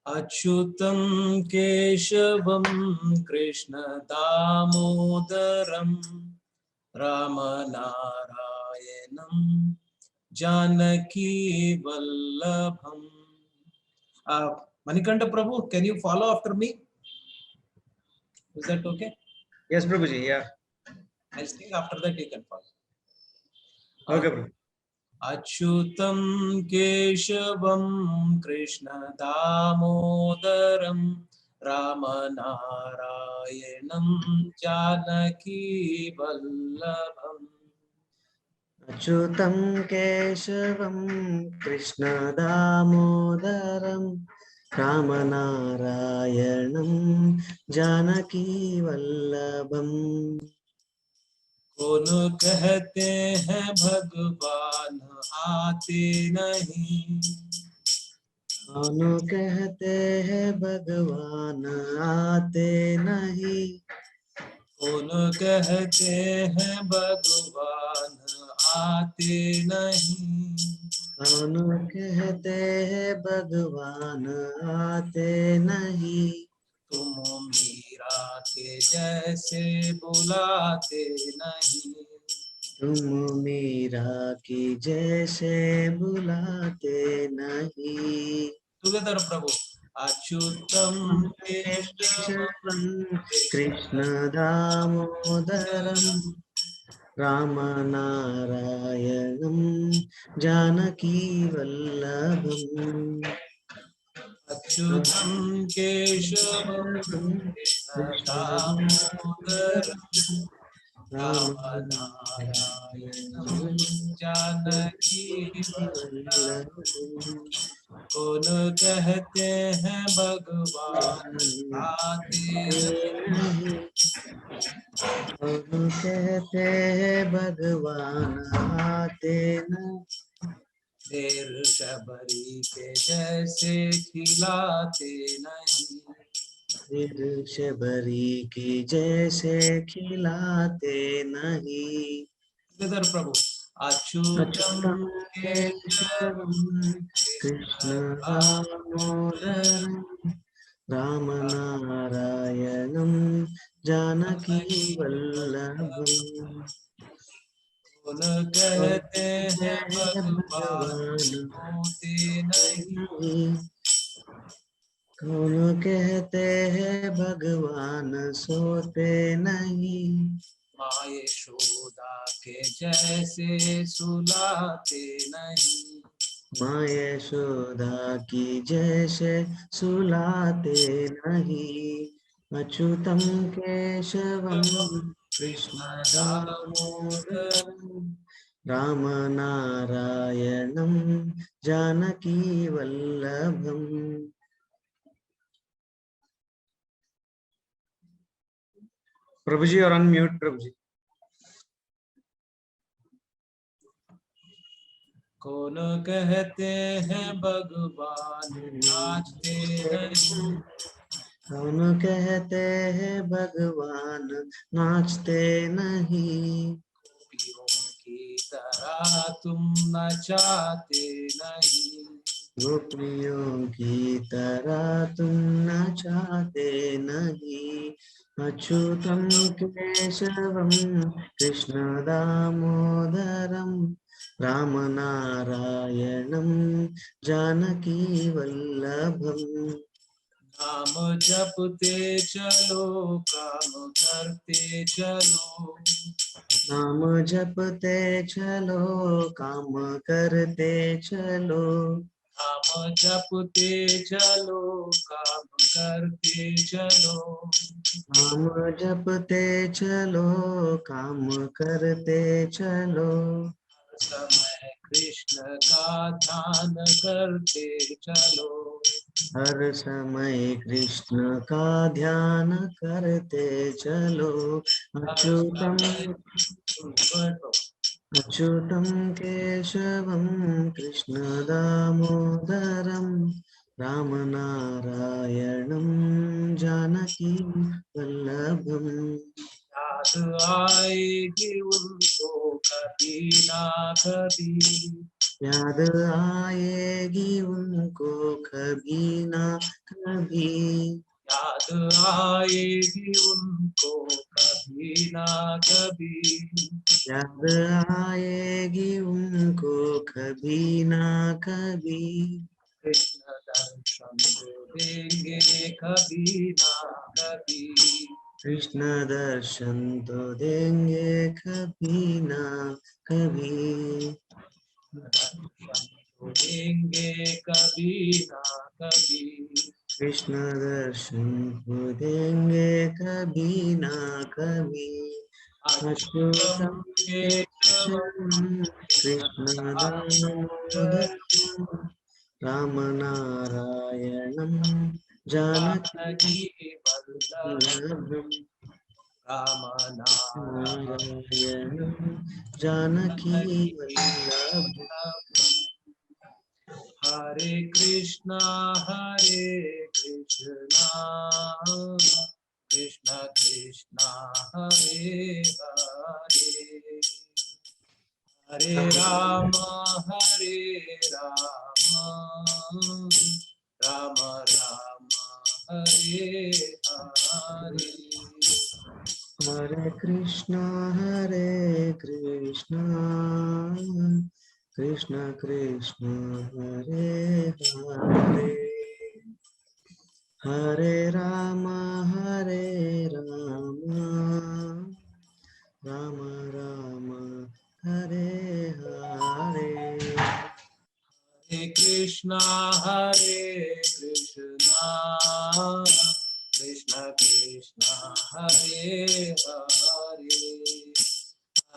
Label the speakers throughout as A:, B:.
A: अच्युतं केशवं Krishna दामोदरं रामनारायणं Janaki Vallabham. Manikanta Prabhu, can you follow after me? Is that okay?
B: Yes, Prabhuji. Yeah.
A: I'll sing, after that you can follow.
B: Okay, Prabhu.
A: अच्युतं केशवं कृष्ण दामोदरं रामनारायणं जानकी वल्लभम्.
B: अच्युतं केशवं कृष्ण दामोदरं रामनारायणं जानकी वल्लभम्.
A: कौन कहते हैं भगवान आते नहीं,
B: कौन कहते हैं भगवान आते नहीं,
A: कौन कहते हैं भगवान आते नहीं,
B: कौन कहते हैं भगवान आते नहीं,
A: तुम मीरा के जैसे बुलाते नहीं,
B: तुम मीरा की जैसे बुलाते नहीं.
A: टुगेदर प्रभु. अच्युतम केशवम
B: केशवं कृष्ण दामोदरं रामनारायणं जानकी वल्लभम्.
A: अच्युतम केशवम कृष्ण दामोदरम रामनारायणं जानकी वल्लभम्. कौन कहते हैं भगवान आते नहीं,
B: कौन कहते हैं भगवान आते नहीं,
A: देर शबरी के जैसे खिलाते नहीं,
B: फिर शबरी की जैसे खिलाते नहीं.
A: इधर प्रभु. अच्युतम
B: अच्युतं
A: केशवम
B: केशवं
A: कृष्ण
B: कृष्ण दामोदरं रामनारायणं जानकी वल्लभम्.
A: कौन कहते हैं भगवान
B: भगवान
A: होते नहीं,
B: कौन कहते हैं भगवान सोते नहीं,
A: माँ यशोदा के जैसे सुलाते नहीं,
B: माँ यशोदा की जैसे सुलाते नहीं. अच्युतं केशवं कृष्ण दामोदरं रामनारायणं जानकी वल्लभम्. प्रभु जी और अनम्यूट प्रभु जी.
A: कौन कहते हैं भगवान नाचते नहीं,
B: कौन कहते हैं भगवान नाचते नहीं,
A: गोपियों की तरह तुम नचाते नहीं,
B: गोपियों की तरह तुम नाचते नहीं. अच्युतं केशवं कृष्ण दामोदरं रामनारायणं जानकी वल्लभम्.
A: नाम जपते चलो काम करते चलो,
B: नाम जपते चलो काम करते चलो,
A: नाम जपते चलो काम करते चलो,
B: नाम जपते चलो काम करते चलो,
A: समय कृष्ण का ध्यान करते चलो,
B: हर समय कृष्ण का ध्यान करते चलो. अच्युतं अच्युतं केशवं कृष्ण दामोदरं रामनारायणं जानकी वल्लभम्.
A: याद आएगी उनको कभी ना कभी,
B: याद आएगी उनको कभी ना कभी,
A: याद आएगी उनको कभी ना कभी,
B: याद आएगी उनको कभी ना कभी,
A: कृष्ण दर्शन देंगे कभी ना कभी,
B: कृष्ण दर्शन तो देंगे कभी ना कभी,
A: दर्शन तो देंगे कभी ना कभी,
B: कृष्ण दर्शन तो देंगे कभी ना कभी, अच्युतम केशवम कृष्ण दामोदरम राम नारायणं जानकी
A: जानकी वल्लभ
B: वल्लभं
A: राम
B: नारायणं जानकी वल्लभं।
A: हरे कृष्णा कृष्ण कृष्णा हरे हरे, हरे राम राम राम हरे हरे,
B: हरे कृष्णा कृष्ण कृष्ण हरे हरे, हरे राम राम राम हरे हरे,
A: हरे कृष्णा कृष्ण कृष्ण हरे हरे,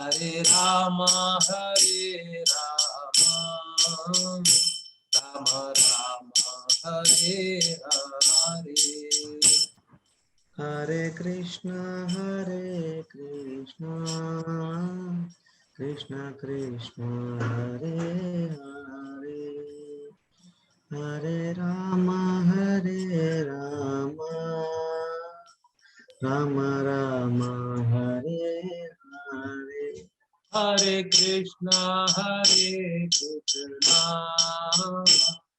A: हरे राम राम राम हरे हरे,
B: हरे कृष्णा कृष्ण कृष्ण हरे हरे, हरे राम राम राम हरे हरे,
A: हरे कृष्णा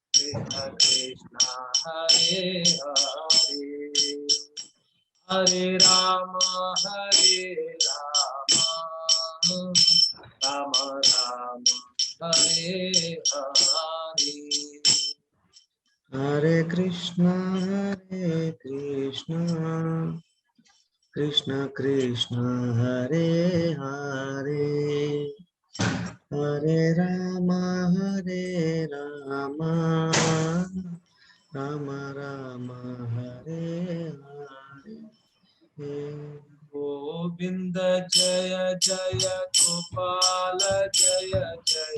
A: कृष्ण कृष्ण हरे हरे, हरे राम राम राम हरे हरे,
B: हरे कृष्णा कृष्ण कृष्ण हरे हरे, हरे राम राम राम हरे हरे,
A: गोविंद जय जय गोपाल जय जय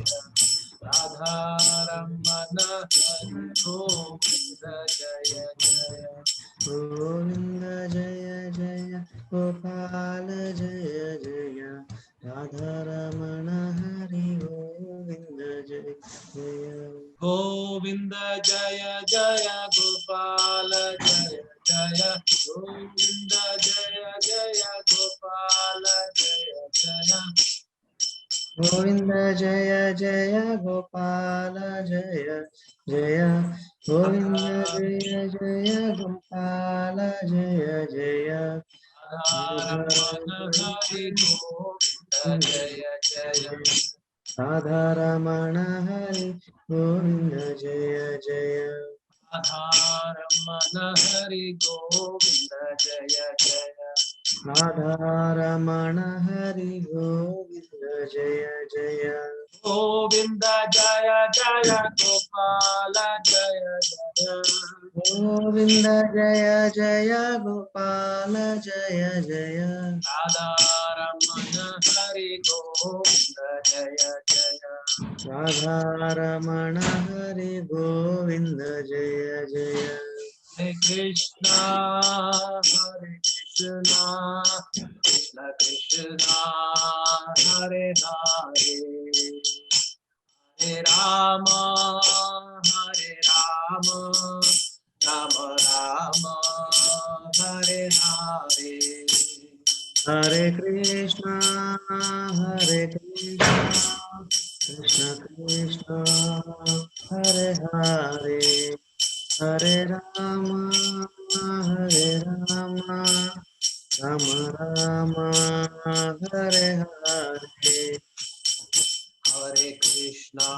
A: राधा रमण हरि गोविंद जय जय,
B: गोविंद जय जय गोपाल जय जय राधा रमण हरि गोविंद जय जय,
A: गोविंद जय जय गोपाल जय जय, गोविंद जय जय गोपाल जय जय,
B: गोविंद जय जय गोपाल जय जय, गोविंद जय जय गोपाल जय जय,
A: रमण हरि गोविंद जय जय,
B: राधा रमण हरि गोविंद जय जय,
A: राधा रमण हरि गोविंद जय जय,
B: राधा रमण हरि गोविंद जय जय,
A: गोविंद जय जय गोपाल जय जय,
B: गोविंद जय जय गोपाल जय जय,
A: राधा रमण हरि गोविंद जय जय,
B: राधा रमण हरि गोविंद जय जय,
A: हरे कृष्णा कृष्ण कृष्ण हरे हरे, हरे राम राम राम हरे हरे,
B: हरे Krishna Krishna Krishna Hare Hare Hare Rama Hare Rama Rama Rama Hare Hare
A: Hare Krishna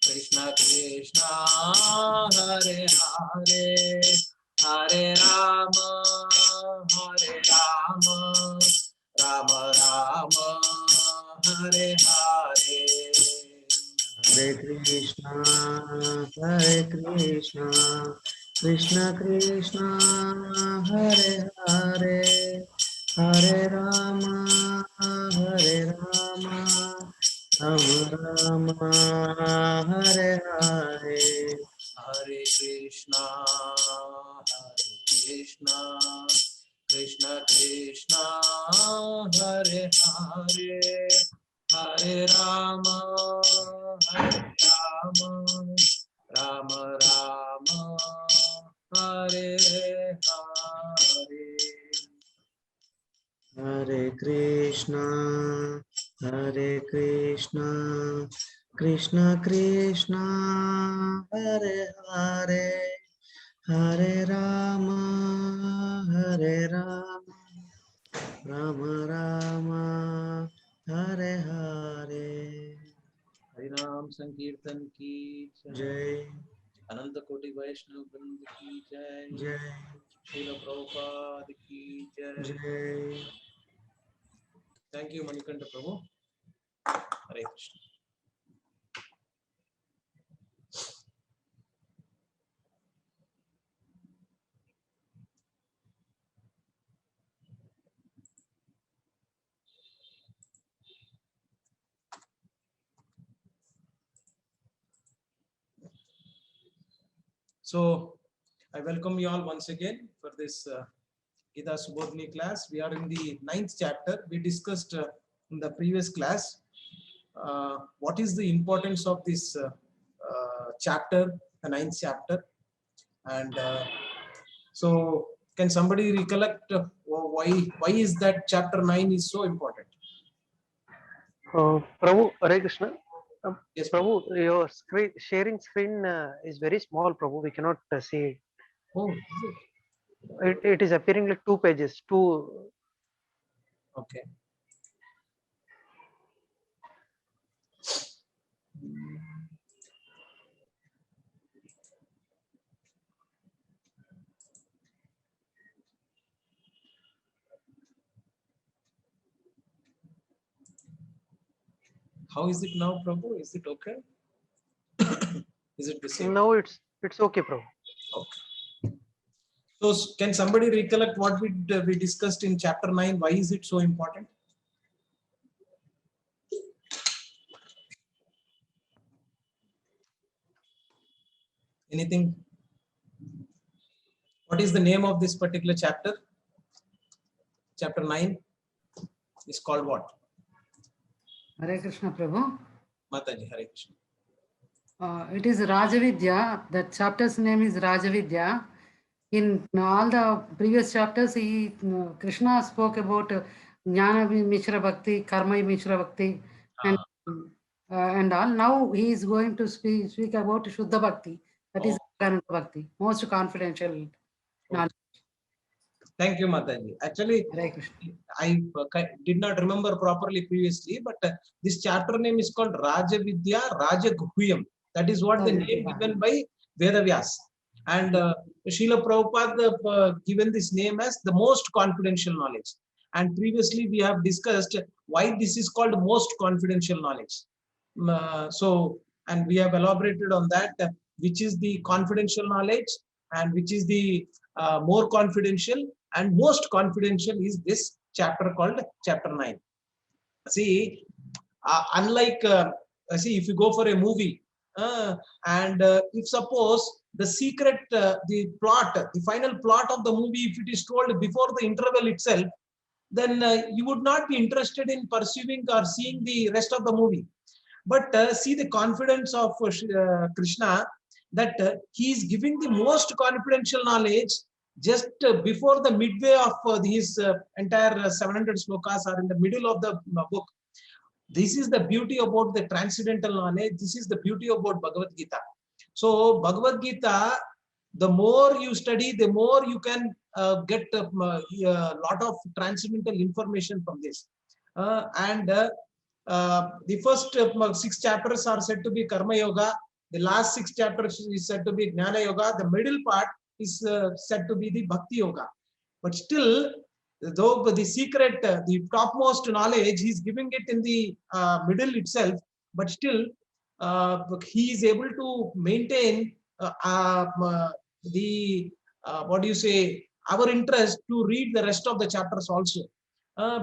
A: Krishna Krishna Hare Hare Hare Rama Rama Rama Hare Hare.
B: Hare Krishna Krishna Krishna Hare Hare Hare Rama Rama Rama Hare Hare
A: Hare Krishna Krishna Krishna Hare Hare Hare Rama Rama Rama Hare Hare.
B: Hare Krishna Krishna Krishna Hare Hare Hare Rama Rama Rama Hare Hare
A: हरिनाम संकीर्तन की
B: Jai
A: अनंत कोटि वैष्णव वृंद की जय
B: Jai
A: Srila Prabhupada की जय.
B: Jai
A: Thank you Manikanta Prabhu. Hare Krishna. So I welcome you all once again for this Gita Subodhini class. We are in the 9th chapter. We discussed in the previous class what is the importance of this chapter, the 9th chapter, and so can somebody recollect why is that chapter 9 is so important?
C: Prabhu, Hare Krishna.
A: Yes,
C: Prabhu, your screen sharing screen is very small, Prabhu. We cannot see it.
A: Oh,
C: It is appearing like 2 pages.
A: okay. How is it now, Prabhu? Is it okay? Is it the same?
C: Now it's okay, Prabhu.
A: Okay. So can somebody recollect what we discussed in chapter 9? Why is it so important? Anything? What is the name of this particular chapter? Chapter 9 is called what?
D: Hare Krishna Prabhu.
A: Mataji, Hare Krishna.
D: It is Rajavidya. The chapter's name is Rajavidya. In all the previous chapters, Krishna spoke about Jnana Mishra Bhakti, Karma Mishra Bhakti, and all. Now he is going to speak about Shuddha Bhakti. That is Karma Bhakti, most confidential knowledge.
A: Thank you, Mataji. Actually, I did not remember properly previously, but this chapter name is called Rajavidya Rajaguhyam. That is what the name given by Vedavyas. And Srila Prabhupada given this name as the most confidential knowledge. And previously we have discussed why this is called most confidential knowledge. And we have elaborated on that, which is the confidential knowledge and which is the more confidential and most confidential is this chapter called chapter 9. See, unlike, see, if you go for a movie, and if suppose the secret, the plot, the final plot of the movie, if it is told before the interval itself, then you would not be interested in pursuing or seeing the rest of the movie. But see the confidence of Krishna, that he is giving the most confidential knowledge just before the midway of his entire 700 slokas, or in the middle of the book. This is the beauty about the transcendental knowledge. This is the beauty about Bhagavad Gita. So Bhagavad Gita, the more you study, the more you can get a lot of transcendental information from this. The first 6 chapters are said to be Karma Yoga. The last 6 chapters is said to be Jnana Yoga. The middle part is said to be the Bhakti Yoga. But still, though the secret, the topmost knowledge, he's giving it in the middle itself, but still he is able to maintain the what do you say, our interest to read the rest of the chapters also,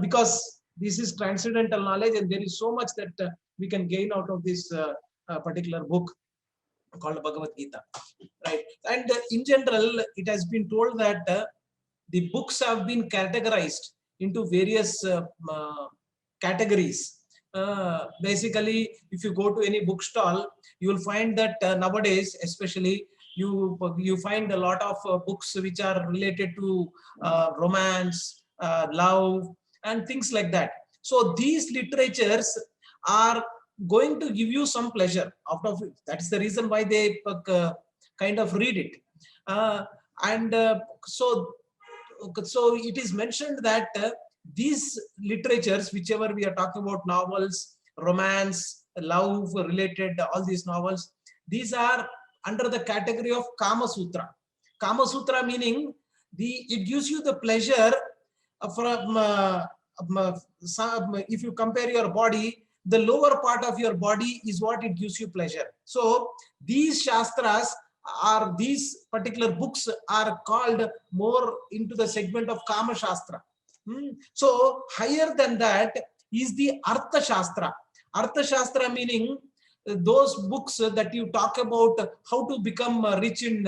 A: because this is transcendental knowledge and there is so much that we can gain out of this particular book called Bhagavad Gita, right? And in general, it has been told that the books have been categorized into various categories. Basically, if you go to any bookstall, you will find that nowadays, especially, you find a lot of books which are related to romance, love, and things like that. So these literatures are going to give you some pleasure out of it. That's the reason why they kind of read it. So it is mentioned that these literatures, whichever we are talking about, novels, romance, love related, all these novels, these are under the category of Kama Sutra. Kama Sutra meaning it gives you the pleasure from if you compare your body, the lower part of your body is what it gives you pleasure. So these Shastras, are these particular books are called more into the segment of Kama Shastra. So higher than that is the Artha Shastra. Artha Shastra meaning those books that you talk about how to become rich in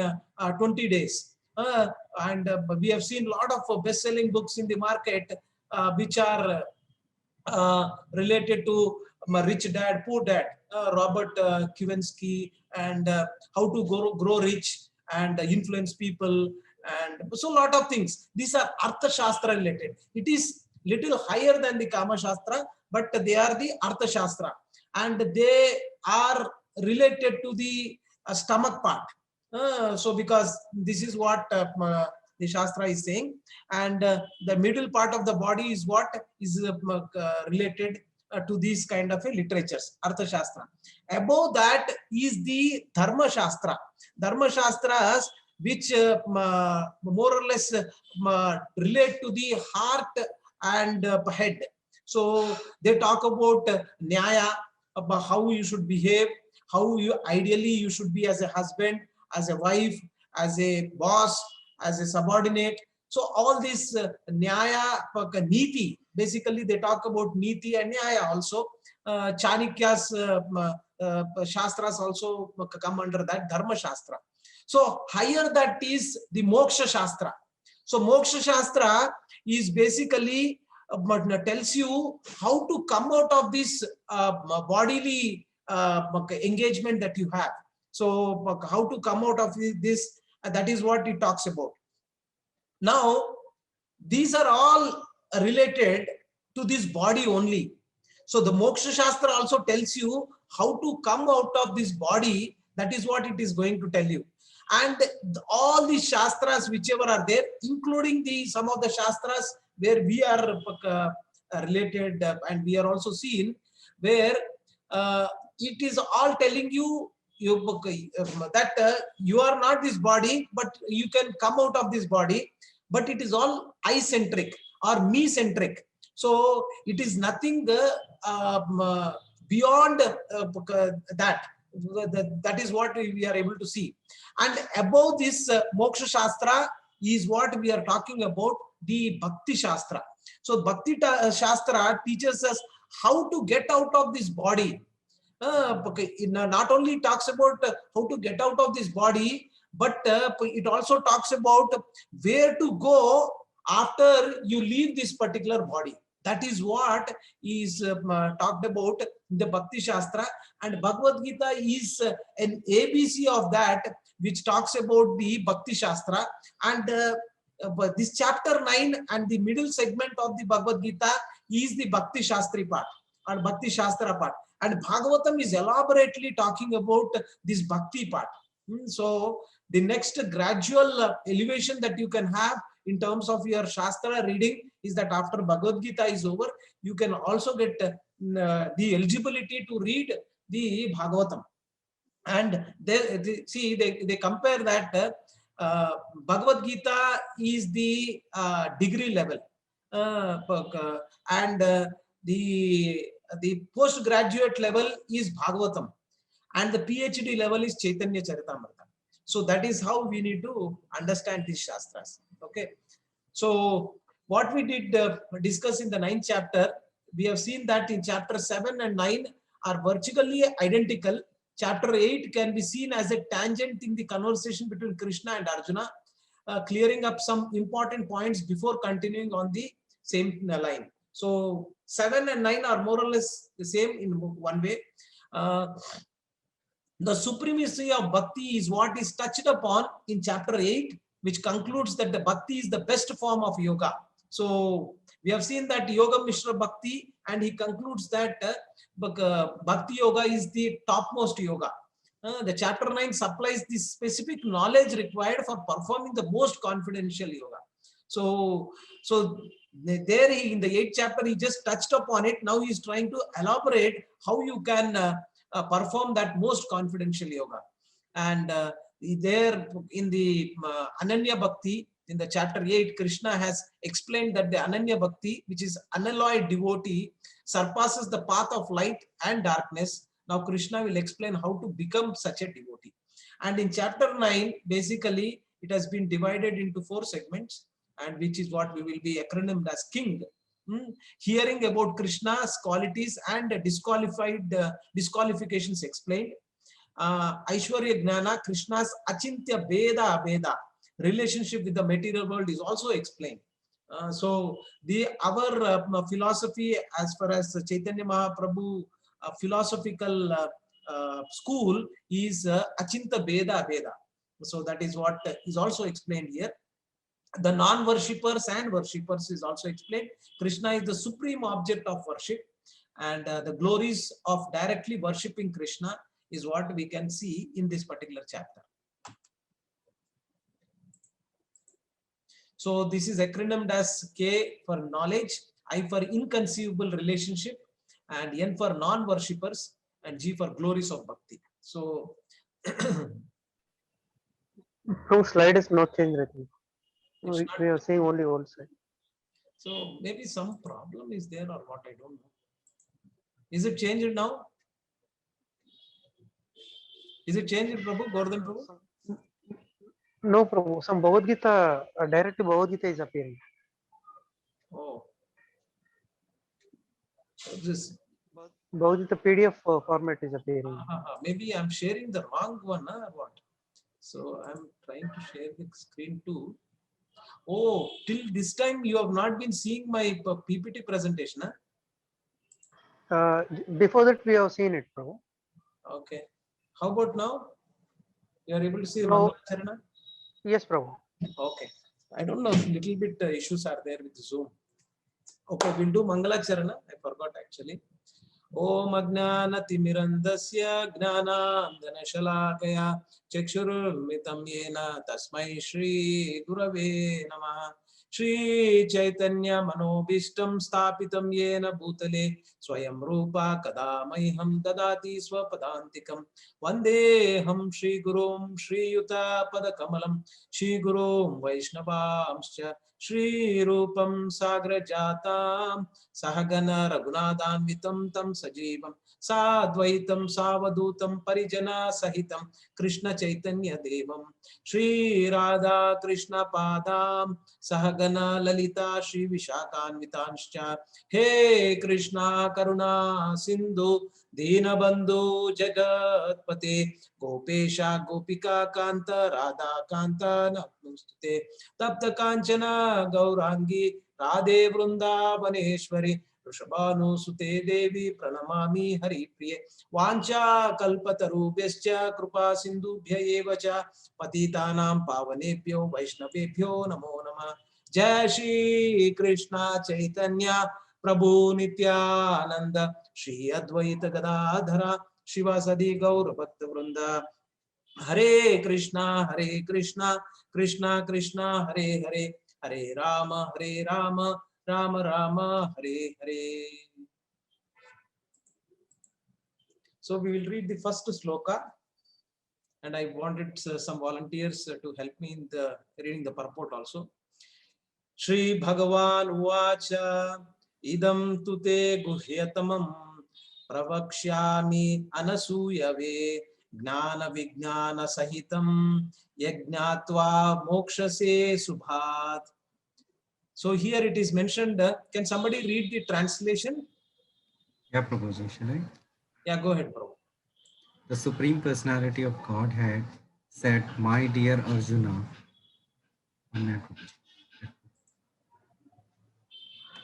A: 20 days. And we have seen a lot of best-selling books in the market which are related to Rich Dad, Poor Dad, Robert Kiyosaki, and how to grow rich and influence people, and so a lot of things. These are Artha Shastra related. It is little higher than the Kama Shastra, but they are the Artha Shastra, and they are related to the stomach part. So because this is what the Shastra is saying, and the middle part of the body is what is related to these kind of literatures, Artha Shastra. Above that is the Dharma Shastra. Dharma Shastras which more or less relate to the heart and head. So they talk about Nyaya, about how you should behave, how you ideally you should be as a husband, as a wife, as a boss, as a subordinate. So all this Nyaya, Niti, basically they talk about Niti and Nyaya also. Chanakya's Shastras also come under that Dharma Shastra. So higher that is the Moksha Shastra. So Moksha Shastra is basically tells you how to come out of this bodily engagement that you have. So how to come out of this, that is what it talks about. Now, these are all related to this body only. So the Moksha Shastra also tells you how to come out of this body. That is what it is going to tell you. And all the Shastras, whichever are there, including some of the Shastras where we are related, and we are also seen, where it is all telling you that you are not this body, but you can come out of this body, but it is all I-centric or me-centric. So it is nothing beyond that. That is what we are able to see. And above this Moksha Shastra is what we are talking about, the Bhakti Shastra. So Bhakti Shastra teaches us how to get out of this body. Not only talks about how to get out of this body, but it also talks about where to go after you leave this particular body. That is what is talked about in the Bhakti Shastra, and Bhagavad Gita is an ABC of that, which talks about the Bhakti Shastra. And this chapter 9 and the middle segment of the Bhagavad Gita is the Bhakti Shastri part, and Bhakti Shastra part. And Bhagavatam is elaborately talking about this Bhakti part. So the next gradual elevation that you can have in terms of your Shastra reading is that after Bhagavad Gita is over, you can also get the eligibility to read the Bhagavatam. And they compare that Bhagavad Gita is the degree level, and the postgraduate level is Bhagavatam, and the PhD level is Chaitanya Charitamrita. So that is how we need to understand these Shastras. Okay. So what we did discuss in the 9th chapter, we have seen that in chapter 7 and 9 are virtually identical. Chapter 8 can be seen as a tangent in the conversation between Krishna and Arjuna, clearing up some important points before continuing on the same line. So 7 and 9 are more or less the same in one way. The supremacy of bhakti is what is touched upon in chapter 8, which concludes that the bhakti is the best form of yoga. So we have seen that Yoga Mishra Bhakti, and he concludes that Bhakti Yoga is the topmost yoga. The chapter 9 supplies the specific knowledge required for performing the most confidential yoga. So there in the 8th chapter, he just touched upon it. Now he is trying to elaborate how you can perform that most confidential yoga. And there in the Ananya Bhakti, in the chapter 8, Krishna has explained that the Ananya Bhakti, which is unalloyed devotee, surpasses the path of light and darkness. Now Krishna will explain how to become such a devotee. And in chapter 9, basically, it has been divided into 4 segments, and which is what we will be acronymed as King. Hearing about Krishna's qualities and disqualifications explained. Aishwarya Gnana, Krishna's Achintya Beda Abeda, relationship with the material world is also explained. So our philosophy as far as Chaitanya Mahaprabhu philosophical school is Achinta Beda Abeda. So that is what is also explained here. The non-worshippers and worshippers is also explained. Krishna is the supreme object of worship, and the glories of directly worshipping Krishna is what we can see in this particular chapter. So this is acronymed as K for knowledge, I for inconceivable relationship, and N for non-worshippers, and G for glories of bhakti. So
C: No slide is not changed, I think. We are seeing only one side.
A: So maybe some problem is there or what, I don't know. Is it changed now? Is it changed, Prabhu? Gordhan Prabhu?
C: No, Prabhu. Some Bhagavad Gita, directly Bhagavad Gita is appearing.
A: Oh. So this
C: Bhagavad Gita PDF format is appearing.
A: maybe I'm sharing the wrong one or what? So I'm trying to share the screen too. Oh, till this time you have not been seeing my PPT presentation, huh?
C: Before that, we have seen it, Prabhu.
A: Okay. How about now? You are able to see the
C: No.
A: Mangalacharana?
C: Yes, Prabhu.
A: Okay. I don't know, little bit issues are there with Zoom. Okay, we'll do Mangalacharana. I forgot actually. Om Ajnana Timirandasya Gnanandana Shalakaya Chakshurmitam Yena Tasmai Shri Gurave Namaha. Shri Chaitanya Manobishtam Stapitam Yena Bhutale Swayam Rupa Kadamaiham Dadati Swapadantikam Vandeham Shri Gurum Shri Yuta Padakamalam Shri Gurum Vaishnavamscha Shri Rupam Sagra Jatam Sahagana Raghunathanvitam Tam Sajivam Sadvaitam Savadutam Parijana Sahitam Krishna Chaitanya Devam Shri Radha Krishna Padam Sahagana Lalita Shri Vishakhanvitanscha He Krishna Karuna Sindhu Dinabandhu Jagatpate Gopesha Gopika Kanta Radha Kanta Namostute Tapta Kanchana Gaurangi Radhe Vrindavaneshwari Rushabhanu Sute Devi Pranamami Hari Priye Vancha Kalpatarubhyascha Krupa Sindhubhya Evacha Patitanam Pavanebhyo Vaishnavebhyo Namo Namah. Jai Shri Krishna Chaitanya Prabhu Nityananda Shri Advaita Gadadhara Shivasadi Gaur Bhakta Vrinda. Hare Krishna, Krishna Krishna, Hare Hare, Hare Rama, Rama Rama, Hare Hare. So we will read the first sloka, and I wanted some volunteers to help me in the reading the purport also. Shri Bhagavan Uvacha Idam Tute Guhyatamam Pravakshyami Anasuyave Gnana Vijnana Sahitam Yajnatva Mokshase Subhat. So here it is mentioned. Can somebody read the translation?
B: Yeah, Prabhuji, shall I?
A: Yeah, go ahead, bro.
B: The Supreme Personality of Godhead said, "My dear Arjuna."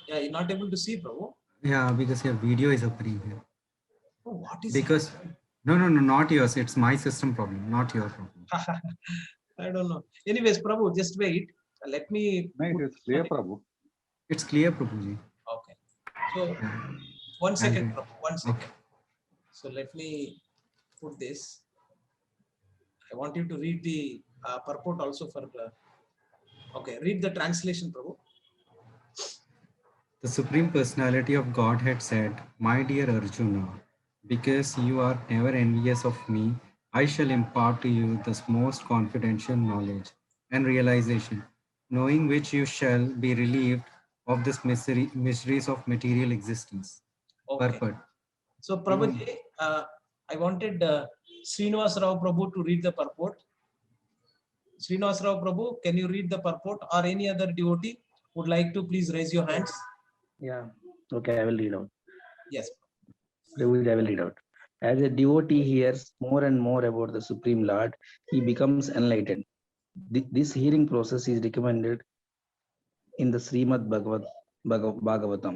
A: Yeah, you're not able to see, bro.
B: Yeah, because your video is appearing here.
A: Oh, what is
B: Because no, not yours. It's my system problem, not your problem.
A: I don't know. Anyways, Prabhu, just wait. Let me.
E: No, it is clear, Prabhu.
B: It's clear, Prabhuji.
A: Okay. So
B: Yeah.
A: 1 second,
B: And-
A: Prabhu. 1 second.
B: Okay.
A: So let me put this. I want you to read the purport also for. Okay, read the translation, Prabhu.
B: The Supreme Personality of Godhead said, "My dear Arjuna, because you are never envious of me, I shall impart to you this most confidential knowledge and realization, knowing which you shall be relieved of this miseries of material existence."
A: Okay.
B: Purport.
A: So Prabhuji, I wanted Srinivas Rao Prabhu to read the purport. Srinivas Rao Prabhu, can you read the purport, or any other devotee would like to please raise your hands?
F: Yeah, okay, I will read out.
A: Yes.
F: I will read out. As a devotee hears more and more about the Supreme Lord, he becomes enlightened. This hearing process is recommended in the Srimad Bhagavatam.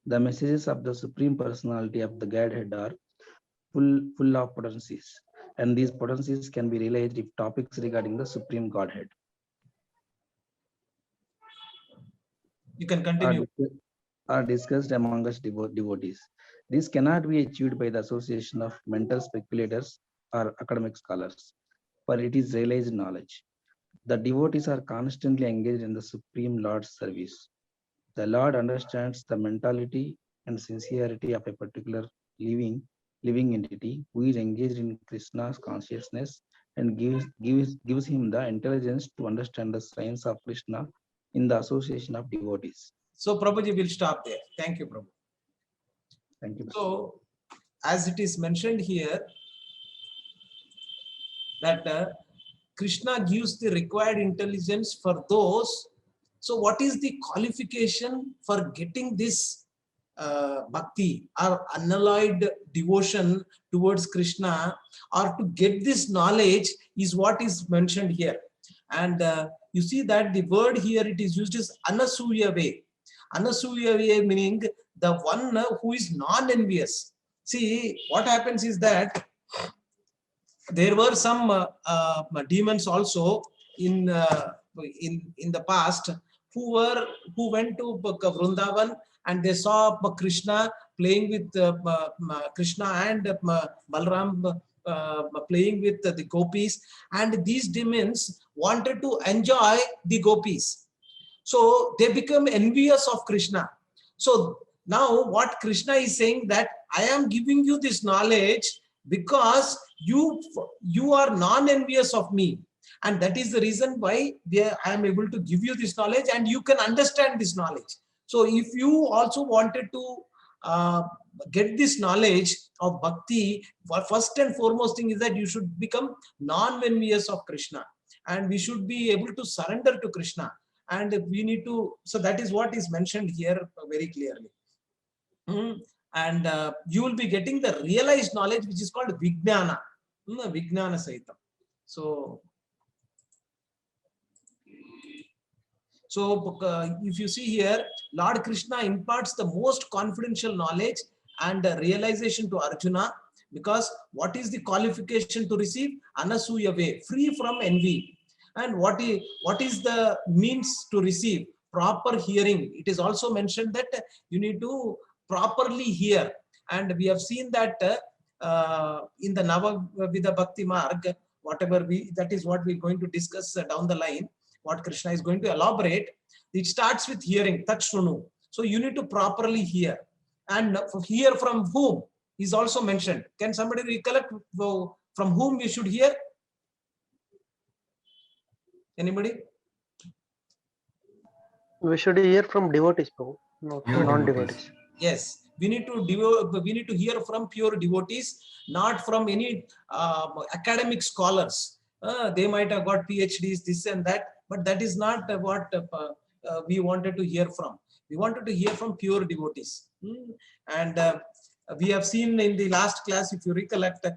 F: The messages of the Supreme Personality of the Godhead are full of potencies, and these potencies can be realized if topics regarding the Supreme Godhead
A: You can continue.
F: are discussed among us devotees. This cannot be achieved by the association of mental speculators or academic scholars, for it is realized knowledge. The devotees are constantly engaged in the Supreme Lord's service. The Lord understands the mentality and sincerity of a particular living entity who is engaged in Krishna's consciousness and gives him the intelligence to understand the science of Krishna in the association of devotees.
A: So Prabhuji will stop there. Thank you, Prabhu.
F: Thank you.
A: So as it is mentioned here, that Krishna gives the required intelligence for those. So what is the qualification for getting this bhakti or unalloyed devotion towards Krishna, or to get this knowledge, is what is mentioned here. And you see that the word here, it is used as anasuyave. Anasuyave meaning the one who is non-envious. See, what happens is that there were some demons also in the past who went to Vrindavan, and they saw Krishna playing with Krishna and Balram playing with the gopis, and these demons wanted to enjoy the gopis. So they become envious of Krishna. So now what Krishna is saying, that I am giving you this knowledge because you are non-envious of me, and that is the reason why I am able to give you this knowledge, and you can understand this knowledge. So if you also wanted to get this knowledge of bhakti, first and foremost thing is that you should become non-envious of Krishna, and we should be able to surrender to Krishna, and we need to. So that is what is mentioned here very clearly. And you will be getting the realized knowledge, which is called Vijnana, Vijnana Sahitam. So if you see here, Lord Krishna imparts the most confidential knowledge and realization to Arjuna, because what is the qualification to receive? Anasuyave, free from envy. And what is the means to receive? Proper hearing. It is also mentioned that you need to properly hear. And we have seen that in the Navavidha Bhakti Marg, that is what we're going to discuss down the line, what Krishna is going to elaborate. It starts with hearing, Tat Shrunu. So you need to properly hear. And hear from whom is also mentioned. Can somebody recollect from whom we should hear? Anybody?
C: We should hear from devotees, Prabhu, not
B: Pure
C: non-devotees.
A: Yes, we need to hear from pure devotees, not from any academic scholars. They might have got PhDs, this and that, but that is not what we wanted to hear from. We wanted to hear from pure devotees. And we have seen in the last class, if you recollect,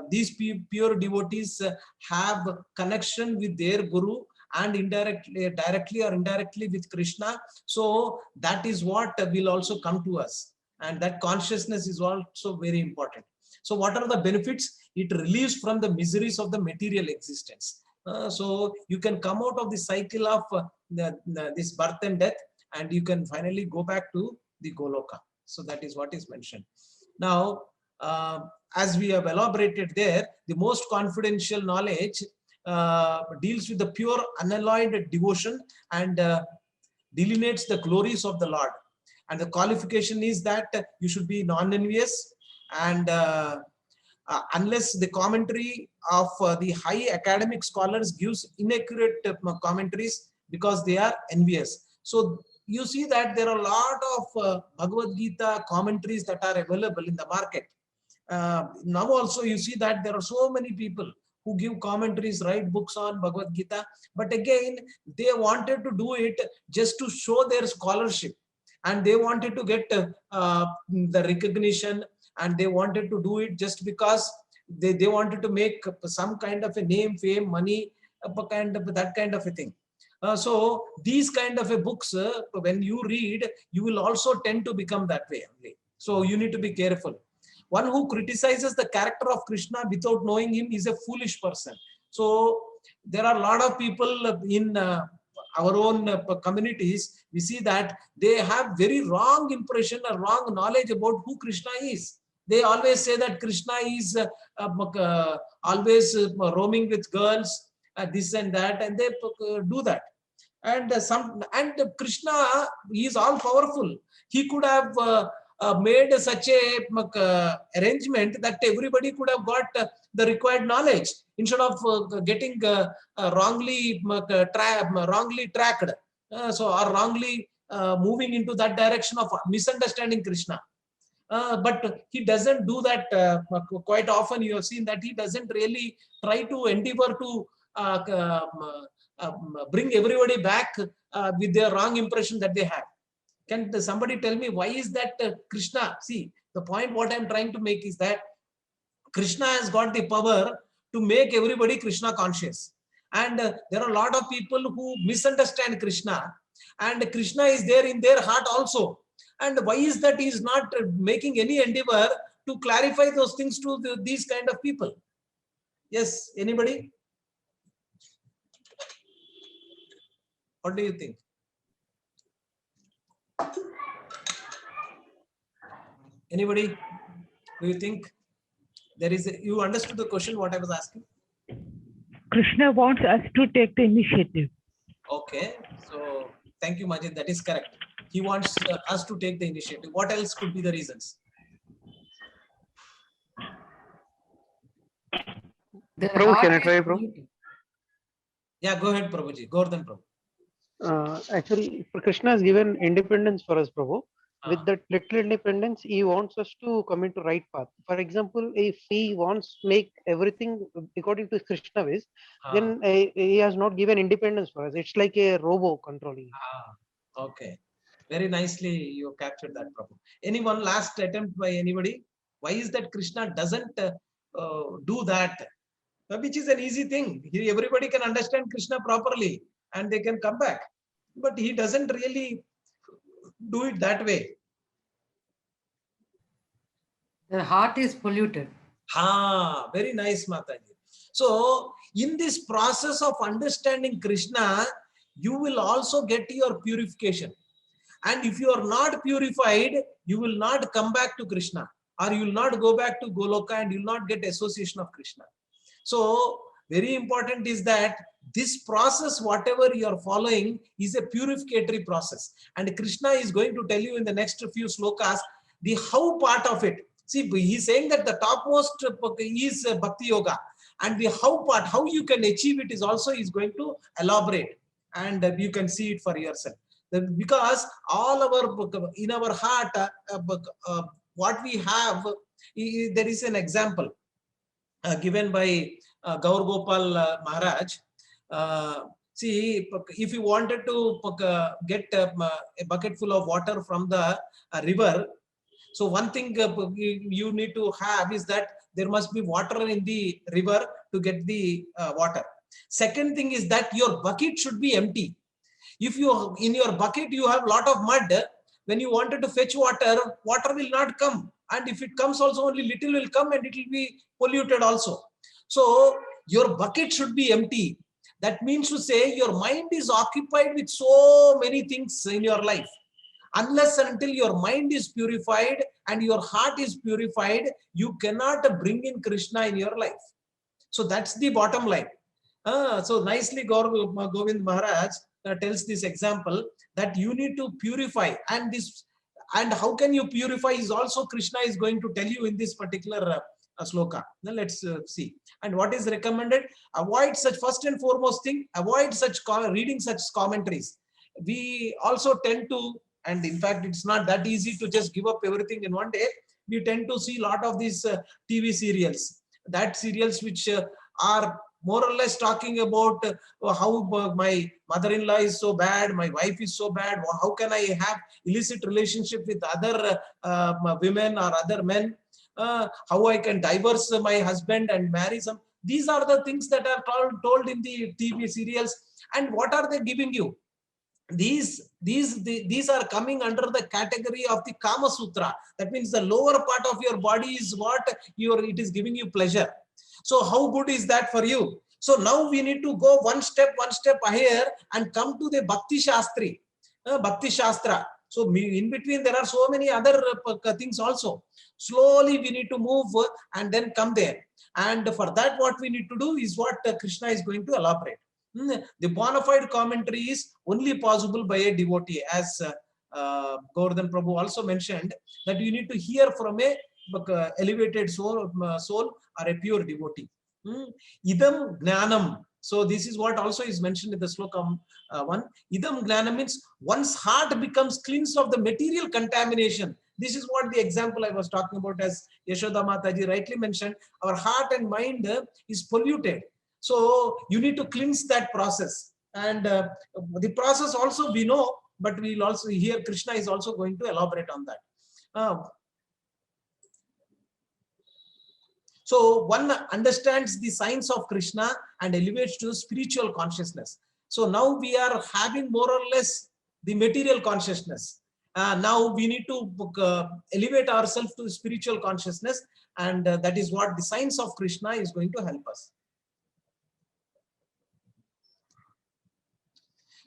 A: these pure devotees have connection with their guru and directly or indirectly with Krishna. So that is what will also come to us. And that consciousness is also very important. So what are the benefits? It relieves from the miseries of the material existence. So you can come out of the cycle of this birth and death, and you can finally go back to the Goloka. So that is what is mentioned. Now, as we have elaborated there, the most confidential knowledge deals with the pure unalloyed devotion and delineates the glories of the Lord. And the qualification is that you should be non-envious, and unless the commentary of the high academic scholars gives inaccurate commentaries because they are envious. So you see that there are a lot of Bhagavad Gita commentaries that are available in the market. Now also you see that there are so many people who give commentaries, write books on Bhagavad Gita, but again, they wanted to do it just to show their scholarship, and they wanted to get the recognition, and they wanted to do it just because they wanted to make some kind of a name, fame, money, that kind of a thing. So these kind of a books, when you read, you will also tend to become that way only. So you need to be careful. One who criticizes the character of Krishna without knowing him is a foolish person. So there are a lot of people in our own communities. We see that they have very wrong impression or wrong knowledge about who Krishna is. They always say that Krishna is always roaming with girls, this and that, and they do that. And Krishna, he is all powerful. He could have made such a arrangement that everybody could have got the required knowledge instead of getting wrongly tracked, or wrongly moving into that direction of misunderstanding Krishna. But he doesn't do that quite often. You have seen that he doesn't really try to endeavor to bring everybody back with their wrong impression that they have. Can somebody tell me why is that Krishna? See, the point what I'm trying to make is that Krishna has got the power to make everybody Krishna conscious. And there are a lot of people who misunderstand Krishna, and Krishna is there in their heart also. And why is that he is not making any endeavor to clarify those things to these kind of people? Yes, anybody? What do you think? Anybody? Do you think there is you understood the question what I was asking?
E: Krishna wants us to take the initiative.
A: Okay, so thank you, Majid. That is correct. He wants us to take the initiative. What else could be the reasons?
C: Prabhu, can I try, Prabhu?
A: Yeah, go ahead, Prabhuji. Gordon Prabhu.
C: Actually, Krishna has given independence for us, Prabhu. With that little independence, he wants us to come into right path. For example, if he wants to make everything according to Krishna ways, then he has not given independence for us. It's like a robo controlling.
A: Okay. Very nicely you captured that, Prabhu. Anyone last attempt by anybody? Why is that Krishna doesn't do that? Which is an easy thing. Everybody can understand Krishna properly and they can come back. But he doesn't really do it that way.
D: The heart is polluted.
A: Very nice, Mataji. So, in this process of understanding Krishna, you will also get your purification. And if you are not purified, you will not come back to Krishna. or you will not go back to Goloka and you will not get association of Krishna. So very important is that this process, whatever you are following, is a purificatory process. And Krishna is going to tell you in the next few slokas the how part of it. See, he's saying that the topmost is Bhakti Yoga, and the how part, how you can achieve it, is also is going to elaborate, and you can see it for yourself. Because all our in our heart, what we have, there is an example given by Gaur Gopal Maharaj. See, if you wanted to get a bucket full of water from the river, so one thing you need to have is that there must be water in the river to get the water. Second thing is that your bucket should be empty. If you in your bucket you have a lot of mud, when you wanted to fetch water, water will not come. And if it comes also, only little will come and it will be polluted also. So your bucket should be empty. That means to say your mind is occupied with so many things in your life. Unless and until your mind is purified and your heart is purified, you cannot bring in Krishna in your life. So that's the bottom line. So nicely Govind Maharaj tells this example that you need to purify, and this, and how can you purify is also Krishna is going to tell you in this particular sloka. Now let's see. And what is recommended? Avoid such, first and foremost thing, avoid such reading such commentaries. We also tend to, and in fact it's not that easy to just give up everything in one day. We tend to see a lot of these TV serials, that serials which are more or less talking about how my mother-in-law is so bad, my wife is so bad, how can I have illicit relationship with other women or other men, how I can divorce my husband and marry some. These are the things that are told in the TV serials. And what are they giving you? These are coming under the category of the Kama Sutra. That means the lower part of your body is what it is giving you pleasure. So how good is that for you? So now we need to go one step ahead and come to the Bhakti Shastri, Bhakti Shastra. So in between there are so many other things also. Slowly we need to move and then come there. And for that what we need to do is what Krishna is going to elaborate. The bona fide commentary is only possible by a devotee, as Govardhan Prabhu also mentioned, that you need to hear from a elevated soul or a pure devotee. Idam Gnanam. So this is what also is mentioned in the slokam 1. Idam Gnanam means one's heart becomes cleansed of the material contamination. This is what the example I was talking about, as Yashoda Mataji rightly mentioned. Our heart and mind is polluted. So you need to cleanse that process. And the process also we know, but we'll also hear Krishna is also going to elaborate on that. So one understands the signs of Krishna and elevates to spiritual consciousness. So now we are having more or less the material consciousness. Now we need to elevate ourselves to spiritual consciousness, and that is what the signs of Krishna is going to help us.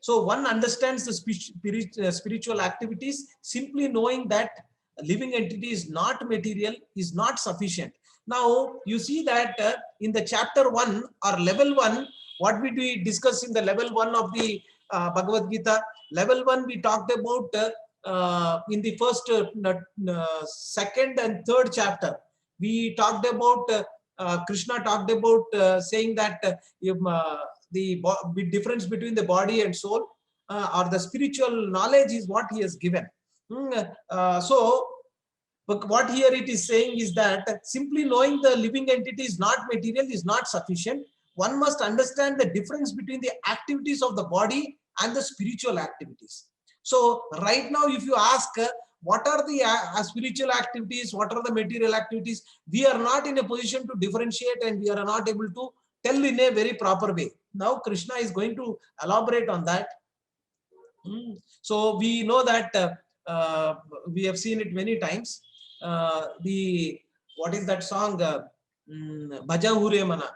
A: So one understands the spiritual activities simply knowing that a living entity is not material, is not sufficient. Now you see that in the chapter 1 or level 1, what did we discuss in the level 1 of the Bhagavad Gita? Level 1 we talked about in the first, second and third chapter. We talked about, Krishna talked about saying that the difference between the body and soul or the spiritual knowledge is what he has given. So but what here it is saying is that simply knowing the living entity is not material is not sufficient. One must understand the difference between the activities of the body and the spiritual activities. So right now if you ask what are the spiritual activities, what are the material activities, we are not in a position to differentiate, and we are not able to tell in a very proper way. Now Krishna is going to elaborate on that. So we know that we have seen it many times. What is that song? Bhaja Hure Mana.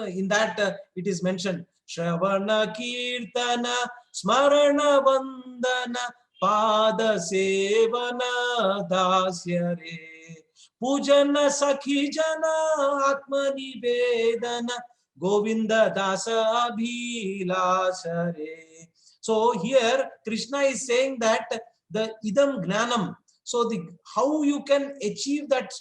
A: In that it is mentioned Shravana Kirtana Smarana Vandana Pada Sevana Dasya Re पूजन सखी जन आत्मनिवेदन Govind Das abhilash re. So here Krishna is saying that the idam gnanam, so the how you can achieve that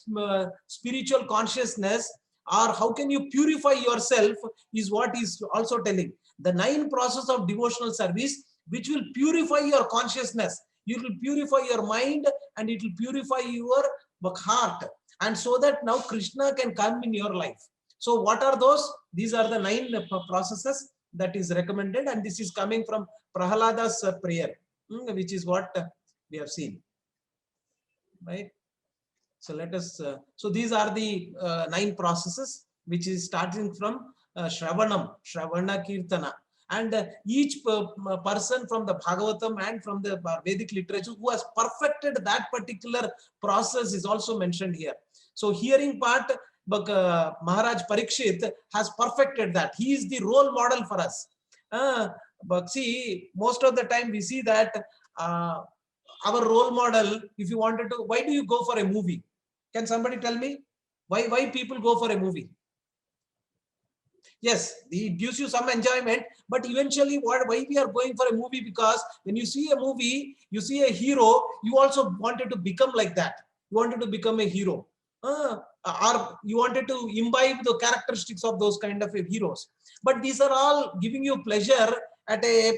A: spiritual consciousness, or how can you purify yourself, is what is also telling. The 9 process of devotional service which will purify your consciousness, it will purify your mind, and it will purify your heart, and so that now Krishna can come in your life. So what are those? These are the 9 processes that is recommended, and this is coming from Prahalada's prayer, which is what we have seen, right? So let us, so these are the 9 processes, which is starting from Shravanam, Shravana Kirtana. And each person from the Bhagavatam and from the Vedic literature who has perfected that particular process is also mentioned here. So hearing part, Maharaj Parikshit has perfected that. He is the role model for us. But see, most of the time we see that our role model, if you wanted to, why do you go for a movie? Can somebody tell me why people go for a movie? Yes, it gives you some enjoyment, but eventually why we are going for a movie? Because when you see a movie, you see a hero, you also wanted to become like that. You wanted to become a hero. Or you wanted to imbibe the characteristics of those kind of heroes. But these are all giving you pleasure at a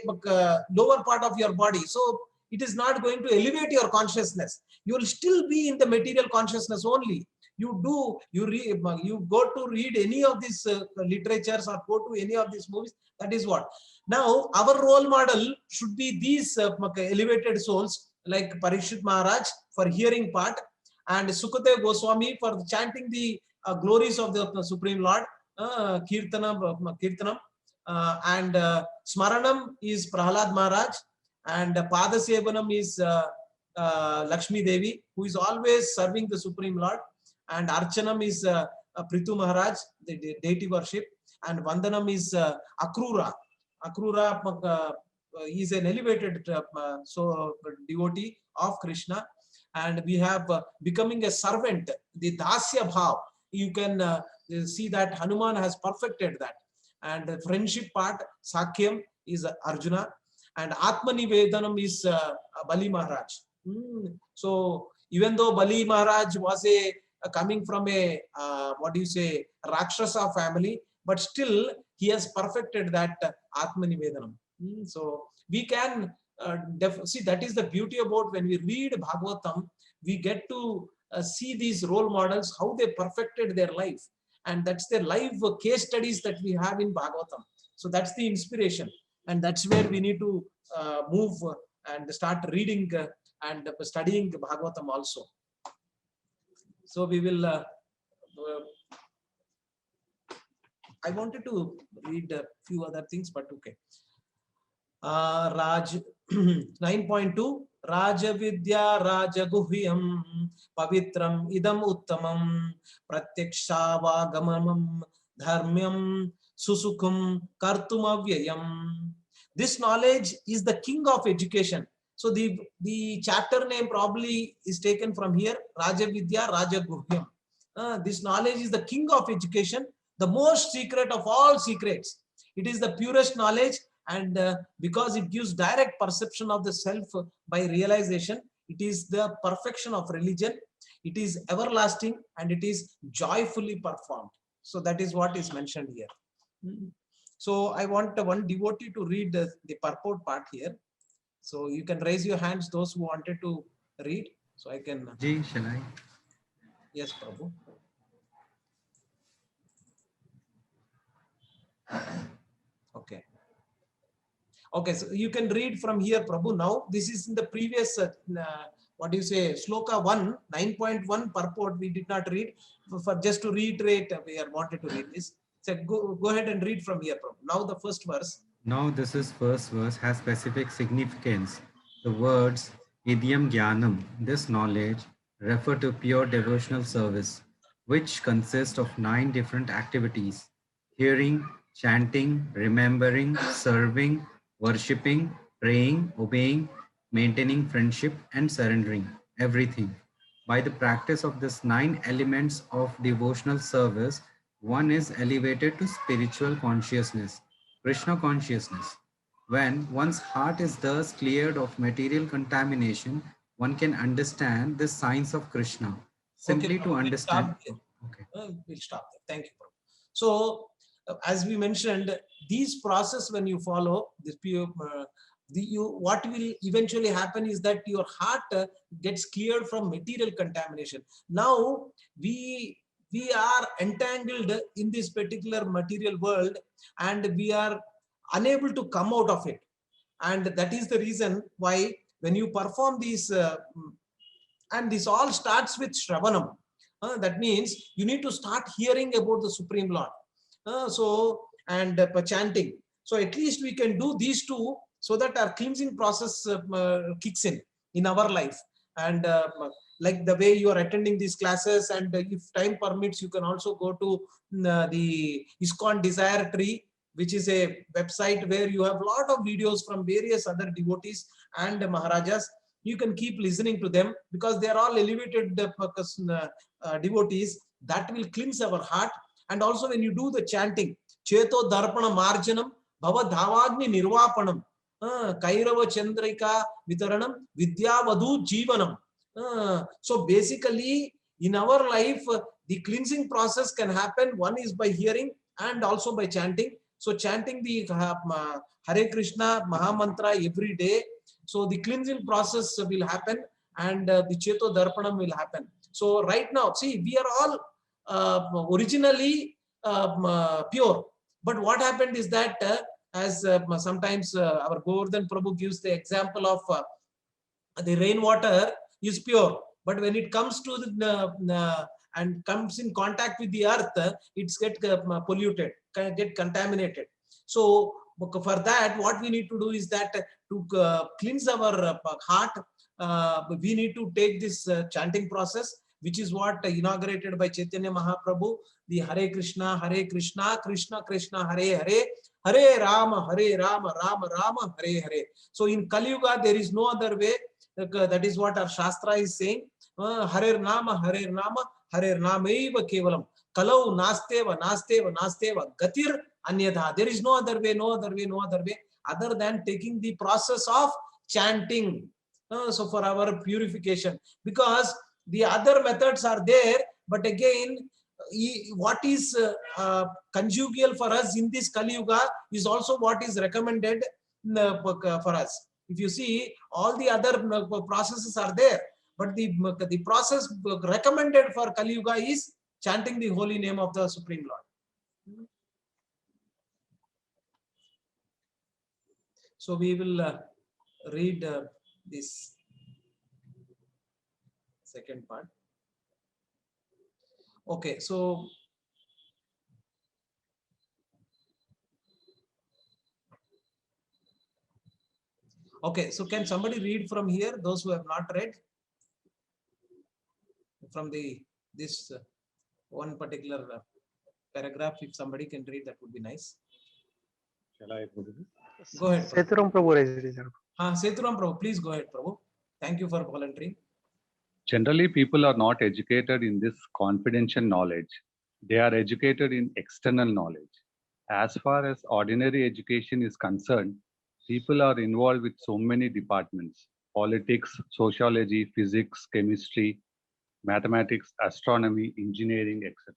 A: lower part of your body. So it is not going to elevate your consciousness. You will still be in the material consciousness only. You go to read any of these literatures or go to any of these movies. That is what. Now our role model should be these elevated souls like Parikshit Maharaj for hearing part, and Sukadeva Goswami for chanting the glories of the Supreme Lord, Kirtanam, and Smaranam is Prahalad Maharaj, and Padasevanam is Lakshmi Devi, who is always serving the Supreme Lord, and Archanam is Prithu Maharaj, the deity worship, and Vandanam is Akrura. Akrura is an elevated devotee of Krishna, and we have becoming a servant, the Dasya Bhav. You can see that Hanuman has perfected that. And the friendship part, Sakyam, is Arjuna, and Atmanivedanam is Bali Maharaj. So even though Bali Maharaj was coming from a Rakshasa family, but still he has perfected that Atmanivedanam. So we can see, that is the beauty about when we read Bhagavatam, we get to see these role models, how they perfected their life. And that's their live case studies that we have in Bhagavatam. So that's the inspiration. And that's where we need to move and start reading and studying Bhagavatam also. So we will, I wanted to read a few other things, but okay. Raj 9.2 Rajavidya Rajaguhyam Pavitram Idam Uttamam Pratyakshavagamanam Dharmyam Susukham Kartumavyayam. This knowledge is the king of education. So the chapter name probably is taken from here, Rajavidya Rajaguhyam. This knowledge is the king of education, the most secret of all secrets. It is the purest knowledge, and because it gives direct perception of the self by realization, it is the perfection of religion. It is everlasting and it is joyfully performed. So that is what is mentioned here. So I want one devotee to read the purport part here. So you can raise your hands, those who wanted to read. So I can.
B: Ji, shall I?
A: Yes, Prabhu. Okay. Okay, so you can read from here, Prabhu. Now, this is in the previous, what do you say, Shloka 1, 9.1 purport we did not read. For just to reiterate, we wanted to read this. So go ahead and read from here, Prabhu. Now the first verse.
B: Now this is first verse has specific significance. The words Idyam Jnanam, this knowledge, refer to pure devotional service, which consists of 9 different activities: hearing, chanting, remembering, serving, worshipping, praying, obeying, maintaining friendship, and surrendering everything. By the practice of this 9 elements of devotional service, one is elevated to spiritual consciousness, Krishna consciousness. When one's heart is thus cleared of material contamination, one can understand the signs of Krishna.
A: Okay,
B: Simply
A: Prabhu,
B: to
A: we'll
B: understand.
A: stop there.
B: Okay.
A: We'll stop there. Thank you, Prabhu. So, as we mentioned, these process when you follow this pure, what will eventually happen is that your heart gets cleared from material contamination. Now we are entangled in this particular material world, and we are unable to come out of it. And that is the reason why when you perform these, and this all starts with Shravanam. That means you need to start hearing about the Supreme Lord. And chanting. So at least we can do these two so that our cleansing process kicks in our life. And like the way you are attending these classes, and if time permits, you can also go to the ISKCON Desire Tree, which is a website where you have a lot of videos from various other devotees and Maharajas. You can keep listening to them because they are all elevated devotees that will cleanse our heart. And also when you do the chanting, Cheto Darpana Marjanam, Bhava Dhavagni Nirvapanam, Kairava Chandrika Vitaranam, Vidya Vadhu Jivanam. So basically, in our life, the cleansing process can happen. One is by hearing and also by chanting. So chanting the Hare Krishna Mahamantra every day. So the cleansing process will happen, and the Cheto Darpanam will happen. So right now, see, we are all originally pure. But what happened is that as sometimes our Govardhan Prabhu gives the example of the rainwater is pure, but when it comes to the and comes in contact with the earth, it's get polluted, get contaminated. So for that, what we need to do is that to cleanse our heart, we need to take this chanting process, which is what inaugurated by Chaitanya Mahaprabhu, the Hare Krishna, Krishna Krishna, Hare Hare, Hare Rama, Rama Rama, Hare Hare. So in Kali Yuga, there is no other way. That is what our Shastra is saying. Hare Nama, Hare Namaiva Kevalam. Kalau Nasteva, Gatir Anyadha. There is no other way, other than taking the process of chanting. So for our purification, because the other methods are there, but again, what is conjugal for us in this Kali Yuga is also what is recommended for us. If you see, all the other processes are there, but the process recommended for Kali Yuga is chanting the holy name of the Supreme Lord. So we will read this second part. Okay, so can somebody read from here, those who have not read from this one particular paragraph? If somebody can read, that would be nice.
G: Shall I go?
A: Go ahead, Prabhu.
C: Sethuram Prabhu raised his hand.
A: Sethuram Prabhu, please go ahead, Prabhu. Thank you for volunteering.
G: Generally, people are not educated in this confidential knowledge. They are educated in external knowledge. As far as ordinary education is concerned, people are involved with so many departments: politics, sociology, physics, chemistry, mathematics, astronomy, engineering, etc.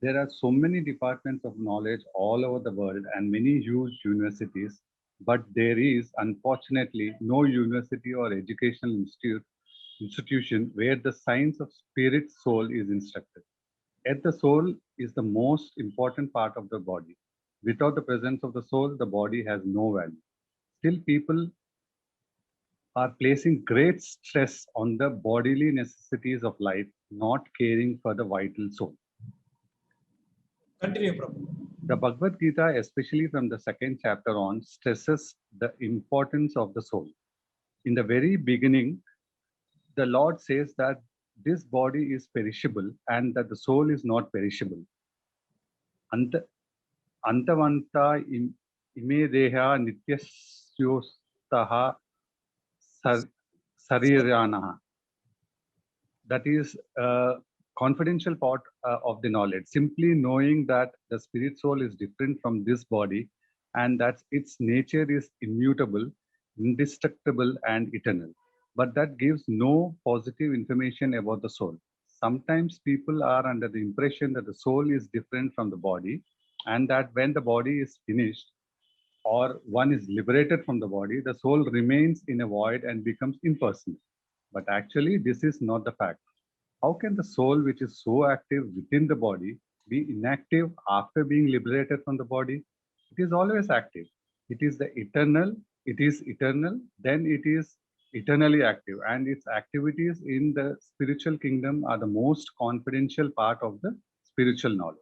G: There are so many departments of knowledge all over the world and many huge universities, but there is unfortunately no university or educational institution where the science of spirit soul is instructed. Yet the soul is the most important part of the body. Without the presence of the soul, the body has no value. Still, people are placing great stress on the bodily necessities of life, not caring for the vital soul.
A: Continue, Prabhu.
G: The Bhagavad Gita, especially from the second chapter on, stresses the importance of the soul. In the very beginning, the Lord says that this body is perishable and that the soul is not perishable. Antavanta ime deha nityasyostaha sariranaha. that is confidential part of the knowledge. Simply knowing that the spirit soul is different from this body and that its nature is immutable, indestructible, and eternal. But that gives no positive information about the soul. Sometimes people are under the impression that the soul is different from the body, and that when the body is finished or one is liberated from the body, the soul remains in a void and becomes impersonal. But actually, this is not the fact. How can the soul, which is so active within the body, be inactive after being liberated from the body? It is always active. It is eternal, then it is eternally active. And its activities in the spiritual kingdom are the most confidential part of the spiritual knowledge.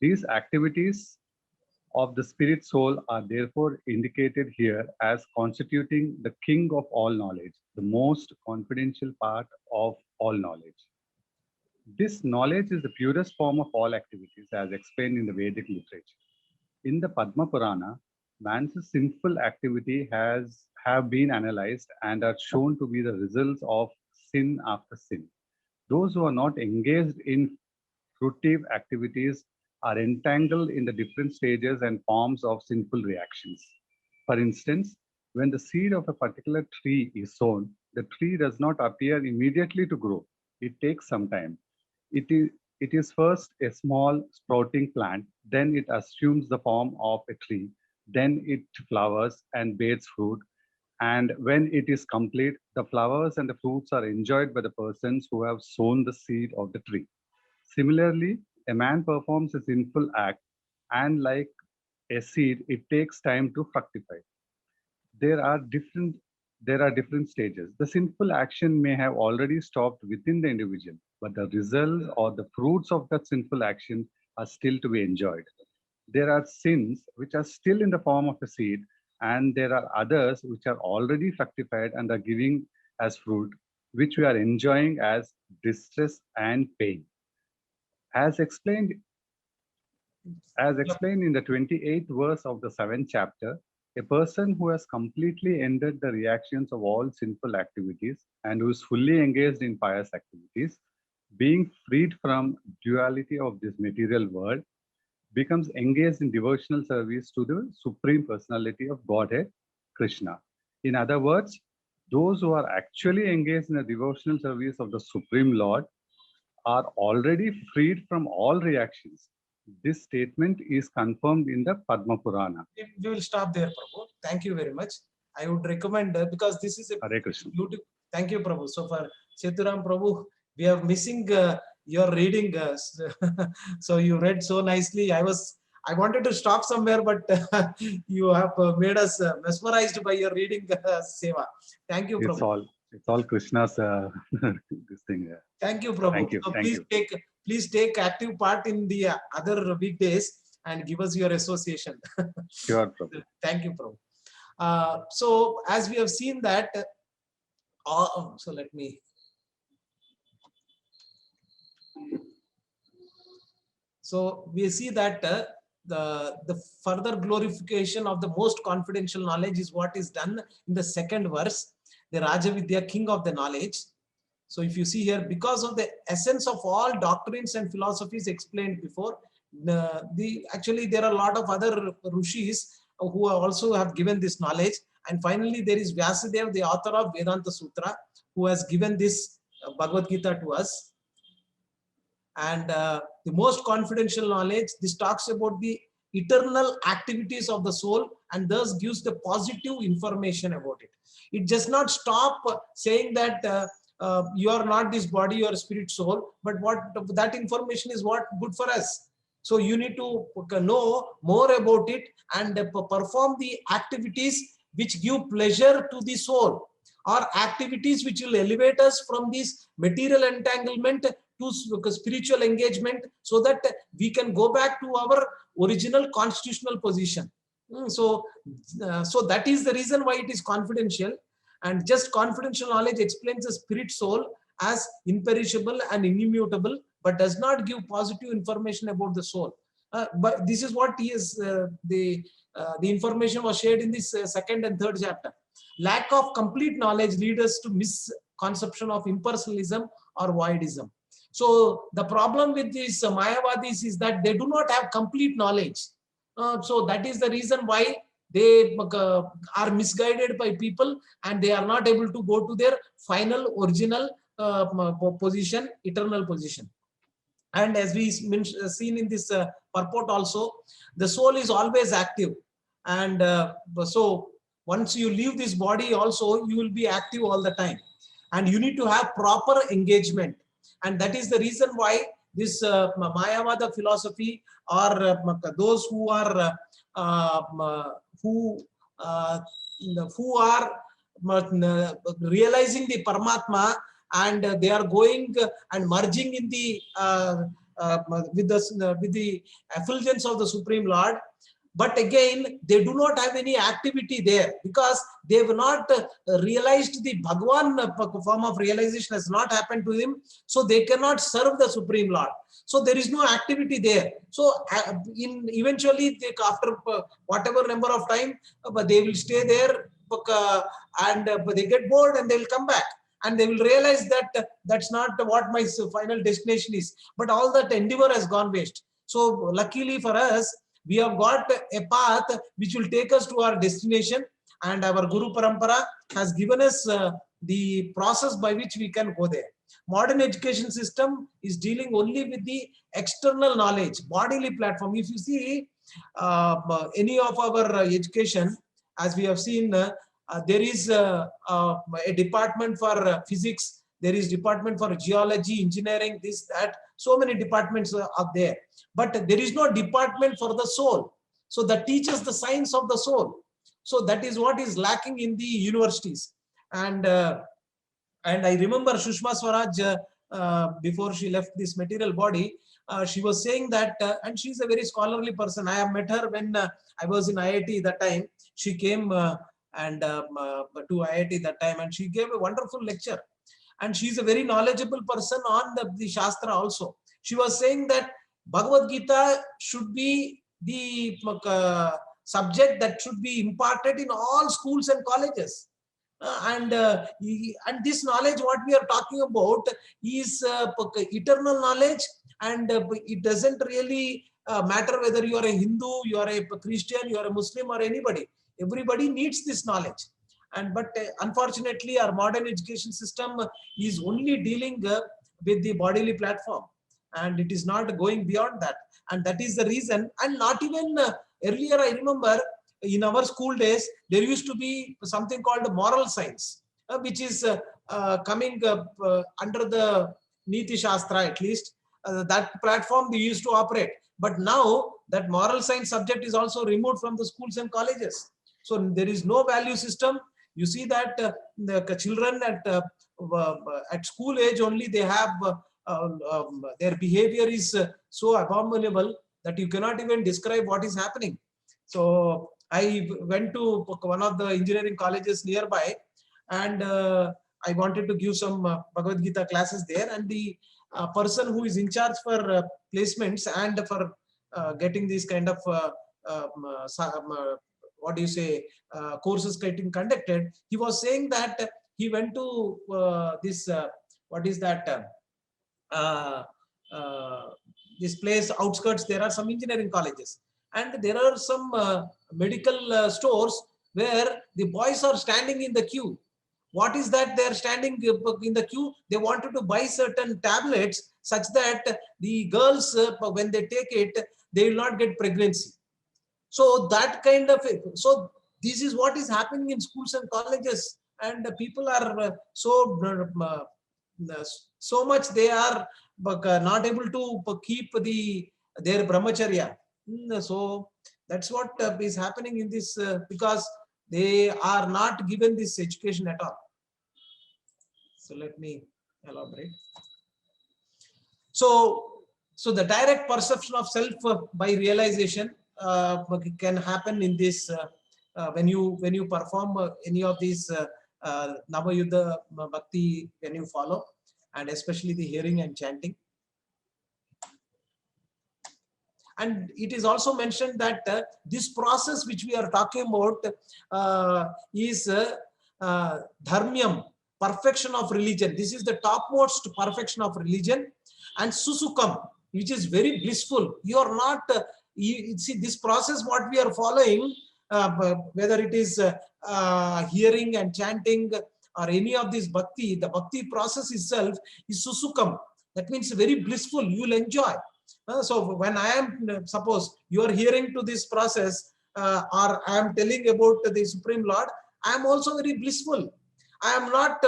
G: These activities of the spirit soul are therefore indicated here as constituting the king of all knowledge, the most confidential part of all knowledge. This knowledge is the purest form of all activities as explained in the Vedic literature. In the Padma Purana, man's sinful activity have been analyzed and are shown to be the results of sin after sin. Those who are not engaged in fruitive activities are entangled in the different stages and forms of sinful reactions. For instance, when the seed of a particular tree is sown, the tree does not appear immediately to grow. It takes some time. It is first a small sprouting plant, then it assumes the form of a tree, then it flowers and bears fruit. And when it is complete, the flowers and the fruits are enjoyed by the persons who have sown the seed of the tree. Similarly, a man performs a sinful act, and like a seed, it takes time to fructify. There are different stages. The sinful action may have already stopped within the individual, but the results or the fruits of that sinful action are still to be enjoyed. There are sins which are still in the form of a seed, and there are others which are already fructified and are giving as fruit, which we are enjoying as distress and pain. As explained in the 28th verse of the 7th chapter, a person who has completely ended the reactions of all sinful activities and who is fully engaged in pious activities, being freed from duality of this material world, becomes engaged in devotional service to the Supreme Personality of Godhead, Krishna. In other words, those who are actually engaged in the devotional service of the Supreme Lord are already freed from all reactions. This statement is confirmed in the Padma Purana.
A: We will stop there, Prabhu. Thank you very much. I would recommend, because this is a
G: Hare Krishna.
A: beautiful. Thank you, Prabhu. So for Seturam Prabhu, we are missing your reading. So you read so nicely. I wanted to stop somewhere, but you have made us mesmerized by your reading, Seva. Thank you, Prabhu.
G: It's all Krishna's this thing.
A: Thank you, Prabhu.
G: Thank you.
A: So
G: Thank
A: please take active part in the other weekdays and give us your association.
G: Sure, Prabhu.
A: Thank you, Prabhu. So as we have seen that, so let me. So we see that the further glorification of the most confidential knowledge is what is done in the second verse, the Rajavidya, king of the knowledge. So if you see here, because of the essence of all doctrines and philosophies explained before, actually there are a lot of other rishis who also have given this knowledge. And finally, there is Vyasadeva, the author of Vedanta Sutra, who has given this Bhagavad Gita to us. And the most confidential knowledge, this talks about the eternal activities of the soul and thus gives the positive information about it. It does not stop saying that you are not this body, you are spirit soul, but what that information is what good for us. So you need to know more about it and perform the activities which give pleasure to the soul, or activities which will elevate us from this material entanglement to spiritual engagement, so that we can go back to our original constitutional position. So that is the reason why it is confidential. And just confidential knowledge explains the spirit soul as imperishable and immutable, but does not give positive information about the soul. But this is what the information was shared in this second and third chapter. Lack of complete knowledge leads us to misconception of impersonalism or voidism. So the problem with these Mayavadis is that they do not have complete knowledge. So that is the reason why they are misguided by people, and they are not able to go to their final original position, eternal position. And as we seen in this purport also, the soul is always active. And so once you leave this body also, you will be active all the time. And you need to have proper engagement. And that is the reason why this Mayavada philosophy, or those who are realizing the Paramatma, and they are going and merging in the with the effulgence of the Supreme Lord. But again, they do not have any activity there, because they have not realized the Bhagwan form of realization has not happened to him. So they cannot serve the Supreme Lord. So there is no activity there. So eventually, after whatever number of time, they will stay there, and they get bored and they will come back. And they will realize that that's not what my final destination is. But all that endeavor has gone waste. So luckily for us, we have got a path which will take us to our destination, and our Guru Parampara has given us the process by which we can go there. Modern education system is dealing only with the external knowledge, bodily platform. If you see any of our education, as we have seen, there is a department for physics, there is department for geology, engineering, this, that, so many departments are there. But there is no department for the soul. So that teaches the science of the soul. So that is what is lacking in the universities. And I remember Sushma Swaraj, before she left this material body, she was saying that, and she's a very scholarly person. I have met her when I was in IIT that time. She came to IIT that time, and she gave a wonderful lecture. And she's a very knowledgeable person on the Shastra also. She was saying that Bhagavad Gita should be the subject that should be imparted in all schools and colleges. And this knowledge, what we are talking about, is eternal knowledge, and it doesn't really matter whether you are a Hindu, you are a Christian, you are a Muslim, or anybody. Everybody needs this knowledge. But unfortunately, our modern education system is only dealing with the bodily platform, and it is not going beyond that. And that is the reason. And not even earlier, I remember in our school days, there used to be something called moral science, which is coming under the Niti Shastra, at least. That platform they used to operate. But now that moral science subject is also removed from the schools and colleges. So there is no value system. You see that the children at school age only, they have their behavior is so abominable that you cannot even describe what is happening. So I went to one of the engineering colleges nearby, and I wanted to give some Bhagavad Gita classes there. And the person who is in charge for placements and for getting these kind of what do you say, courses getting conducted, he was saying that he went to this what is that this place outskirts. There are some engineering colleges, and there are some medical stores where the boys are standing in the queue. What is that? They are standing in the queue. They wanted to buy certain tablets such that the girls, when they take it, they will not get pregnancy. So that kind of, so this is what is happening in schools and colleges, and people are so much they are not able to keep their brahmacharya. So that's what is happening in this, because they are not given this education at all. So let me elaborate. So the direct perception of self by realization can happen in this when you perform any of these Navayuddha Bhakti, when you follow, and especially the hearing and chanting. And it is also mentioned that this process which we are talking about is dharmyam. perfection of religion. This is the topmost perfection of religion. And susukam, which is very blissful. You are not, you see this process what we are following, whether it is hearing and chanting or any of this bhakti, the bhakti process itself is susukam. That means very blissful, you will enjoy. So when I am, suppose you are hearing to this process, or I am telling about the Supreme Lord, I am also very blissful. I am not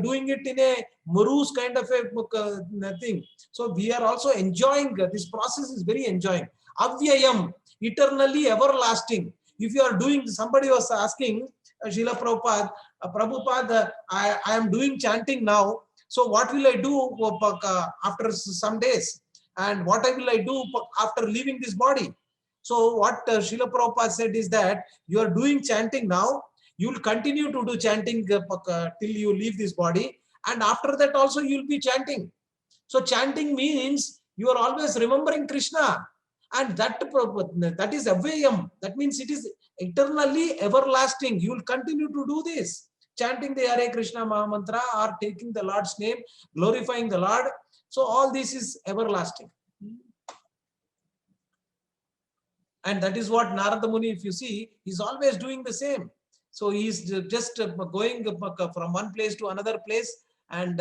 A: doing it in a morose kind of a thing. So we are also enjoying, this process is very enjoying. Avyayam, eternally everlasting. If you are doing, somebody was asking Srila Prabhupada, Prabhupada, I am doing chanting now. So what will I do after some days? And what will I do after leaving this body? So what Srila Prabhupada said is that you are doing chanting now. You will continue to do chanting till you leave this body. And after that also you will be chanting. So chanting means you are always remembering Krishna. And that is Avyayam. That means it is eternally everlasting. You will continue to do this. Chanting the Hare Krishna Mahamantra or taking the Lord's name, glorifying the Lord. So all this is everlasting. And that is what Narada Muni, if you see, is always doing the same. So he is just going from one place to another place and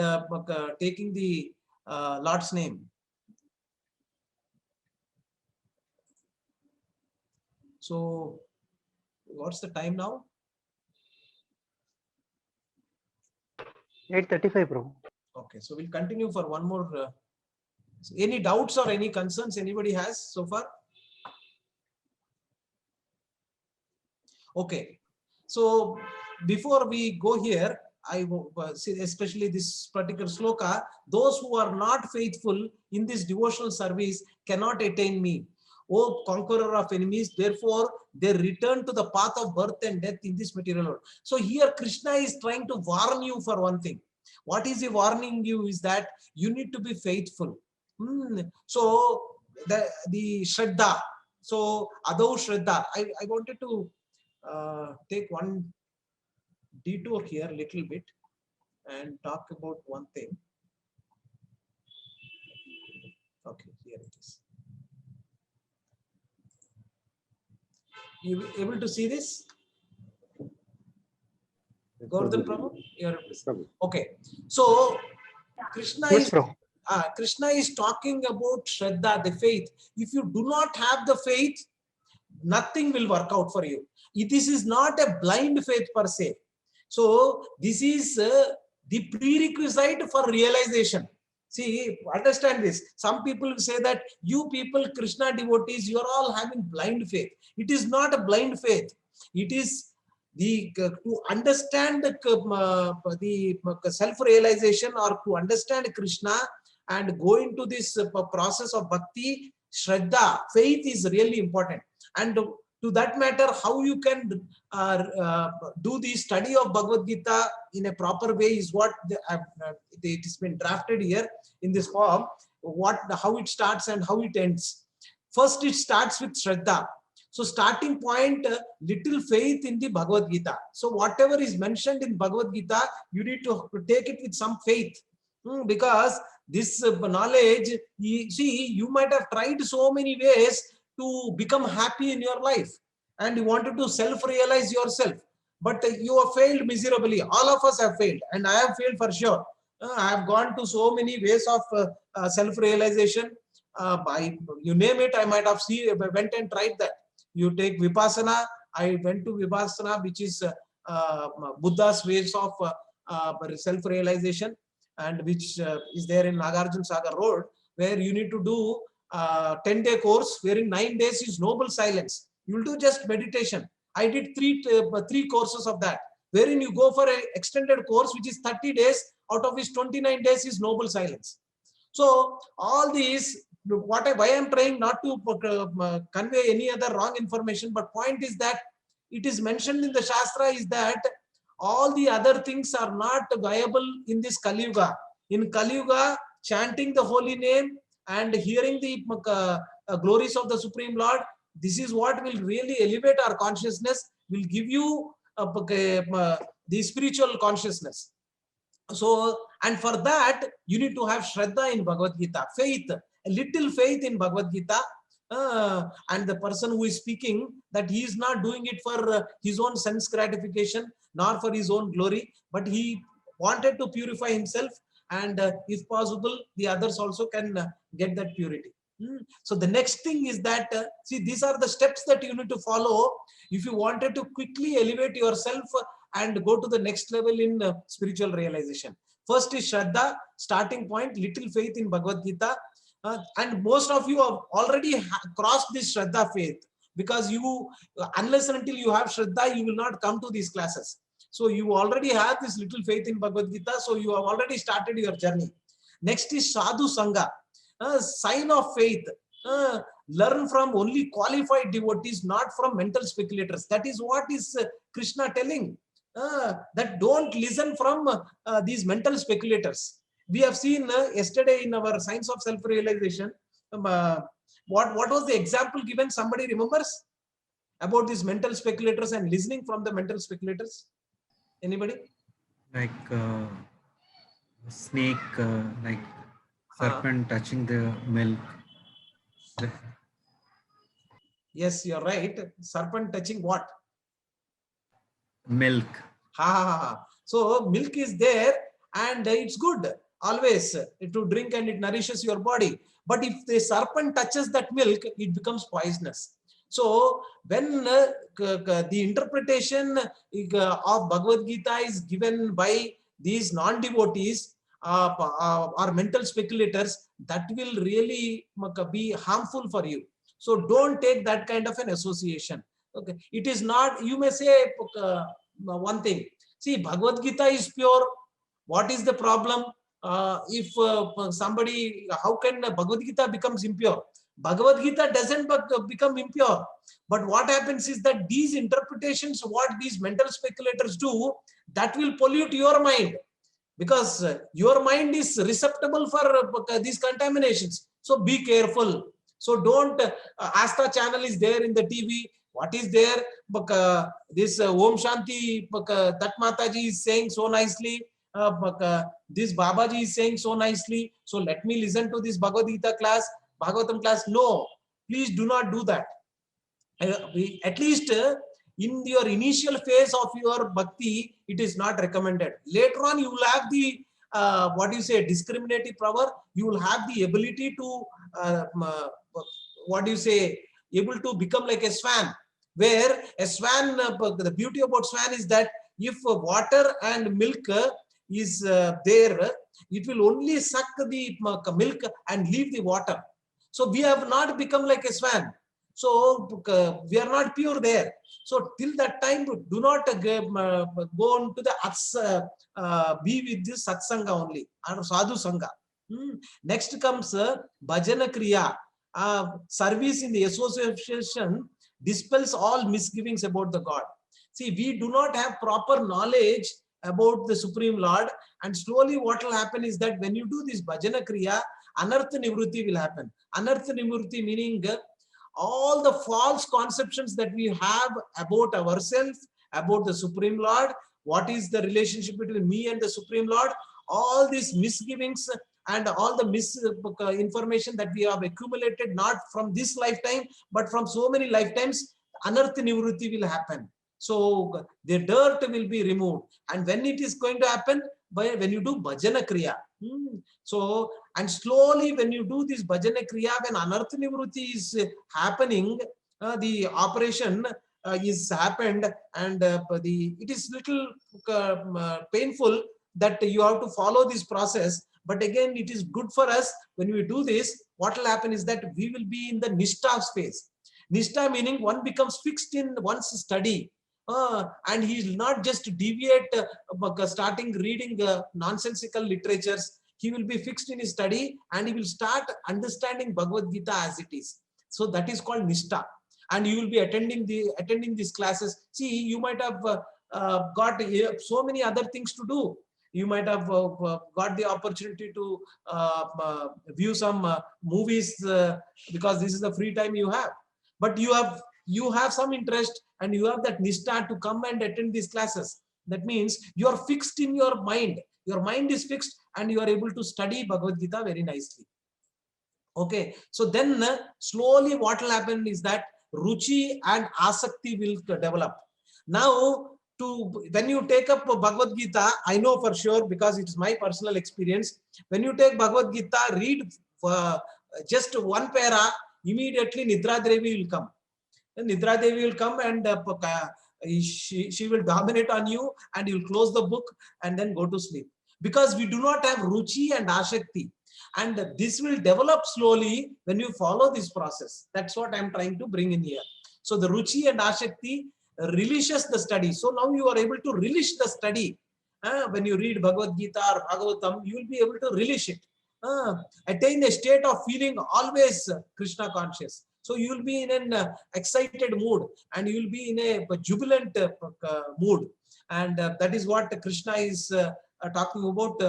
A: taking the Lord's name. So what's the time now?
C: 8:35, bro.
A: Okay, so we'll continue for one more. Any doubts or any concerns anybody has so far? Okay, so before we go here, I see especially this particular sloka, those who are not faithful in this devotional service cannot attain me. O conqueror of enemies, therefore they return to the path of birth and death in this material world. So here Krishna is trying to warn you for one thing. What is he warning you is that you need to be faithful. So the Shraddha, so Adau Shraddha, I wanted to take one detour here a little bit and talk about one thing. Okay, here it is. You able to see this? Gordon Prabhu? Okay. So Krishna
C: Yes, bro.
A: Krishna is talking about Shraddha, the faith. If you do not have the faith, nothing will work out for you. This is not a blind faith per se. So this is the prerequisite for realization. See, understand this. Some people say that you people, Krishna devotees, you are all having blind faith. It is not a blind faith. It is the to understand the self-realization or to understand Krishna and go into this process of bhakti, Shraddha, faith is really important. And to that matter, how you can do the study of Bhagavad Gita in a proper way is what it has been drafted here in this form, how it starts and how it ends. First, it starts with Shraddha. So starting point, little faith in the Bhagavad Gita. So whatever is mentioned in Bhagavad Gita, you need to take it with some faith. Because this knowledge, you might have tried so many ways to become happy in your life and you wanted to self-realize yourself, but you have failed miserably. All of us have failed and I have failed for sure. I have gone to so many ways of self-realization. You name it, I might have went and tried that. You take Vipassana, I went to Vipassana, which is Buddha's ways of self-realization, and which is there in Nagarjuna Sagar Road, where you need to do 10-day course, wherein 9 days is noble silence. You will do just meditation. I did three courses of that, wherein you go for an extended course, which is 30 days, out of which 29 days is noble silence. So all these, why I am trying not to convey any other wrong information, but point is that it is mentioned in the Shastra is that all the other things are not viable in this Kali Yuga. In Kali Yuga, chanting the holy name and hearing the glories of the Supreme Lord, this is what will really elevate our consciousness, will give you the spiritual consciousness. So, and for that, you need to have Shraddha in Bhagavad Gita, faith, a little faith in Bhagavad Gita. And the person who is speaking, that he is not doing it for his own sense gratification, nor for his own glory, but he wanted to purify himself, and if possible, the others also can get that purity. So the next thing is that, see, these are the steps that you need to follow if you wanted to quickly elevate yourself and go to the next level in spiritual realization. First is Shraddha, starting point, little faith in Bhagavad Gita. And most of you have already crossed this Shraddha faith, because you, unless and until you have Shraddha, you will not come to these classes. So you already have this little faith in Bhagavad Gita, so you have already started your journey. Next is Sadhu Sangha, sign of faith. Learn from only qualified devotees, not from mental speculators. That is what is Krishna telling. That don't listen from these mental speculators. We have seen yesterday in our Science of Self-Realization, what was the example given? Somebody remembers about these mental speculators and listening from the mental speculators? Anybody?
B: Like snake, like serpent touching the milk.
A: Yes, you're right. Serpent touching what?
B: Milk.
A: So milk is there, and it's good always to drink, and it nourishes your body. But if the serpent touches that milk, it becomes poisonous. So when the interpretation of Bhagavad Gita is given by these non-devotees or mental speculators, that will really be harmful for you. So don't take that kind of an association. Okay, it is not, you may say one thing. See, Bhagavad Gita is pure. What is the problem? If somebody, how can Bhagavad Gita becomes impure? Bhagavad Gita doesn't become impure. But what happens is that these interpretations, what these mental speculators do, that will pollute your mind, because your mind is receptible for these contaminations. So be careful. So don't, Asta channel is there in the TV. What is there? This Om Shanti, Tat Mataji is saying so nicely. This Babaji is saying so nicely. So let me listen to this Bhagavad Gita class, Bhagavatam class. No, please do not do that. At least in your initial phase of your bhakti, it is not recommended. Later on, you will have the what you say, discriminative power. You will have the ability to what do you say, able to become like a swan. Where a swan, the beauty about swan is that if water and milk is there, it will only suck the milk and leave the water. So we have not become like a swan. So we are not pure there. So till that time, do not go on to the be with this satsanga only, and sadhu sangha. Next comes bhajana kriya. Service in the association dispels all misgivings about the God. See, we do not have proper knowledge about the Supreme Lord, and slowly what will happen is that when you do this bhajana kriya, anartha nivrutti will happen. Anartha nivrutti meaning all the false conceptions that we have about ourselves, about the Supreme Lord, what is the relationship between me and the Supreme Lord, all these misgivings and all the misinformation that we have accumulated, not from this lifetime, but from so many lifetimes, anartha nivrutti will happen. So the dirt will be removed. And when it is going to happen? When you do bhajana kriya. So, and slowly when you do this bhajana kriya, when anartha nivrutti is happening, the operation is happened, and it is little painful that you have to follow this process. But again, it is good for us. When we do this, what will happen is that we will be in the nishtha space. Nishtha meaning one becomes fixed in one's study. And he will not just deviate starting reading nonsensical literatures. He will be fixed in his study, and he will start understanding Bhagavad Gita as it is. So that is called nishtha. And you will be attending these classes. See, you might have got so many other things to do. You might have got the opportunity to view some movies because this is the free time you have. But you have some interest, and you have that nishtha to come and attend these classes. That means you are fixed in your mind. your mind is fixed, and you are able to study Bhagavad Gita very nicely. Okay, so then slowly what will happen is that ruchi and asakti will develop. Now, when you take up Bhagavad Gita, I know for sure because it is my personal experience. When you take Bhagavad Gita, read just one para, immediately Nidra Devi will come. Nidra Devi will come and she will dominate on you, and you will close the book and then go to sleep. Because we do not have ruchi and ashakti. And this will develop slowly when you follow this process. That's what I'm trying to bring in here. So the ruchi and ashakti relishes the study. So now you are able to relish the study. When you read Bhagavad Gita or Bhagavatam, you will be able to relish it. Attain a state of feeling always Krishna conscious. So you will be in an excited mood, and you will be in a jubilant mood. And that is what Krishna is talking about.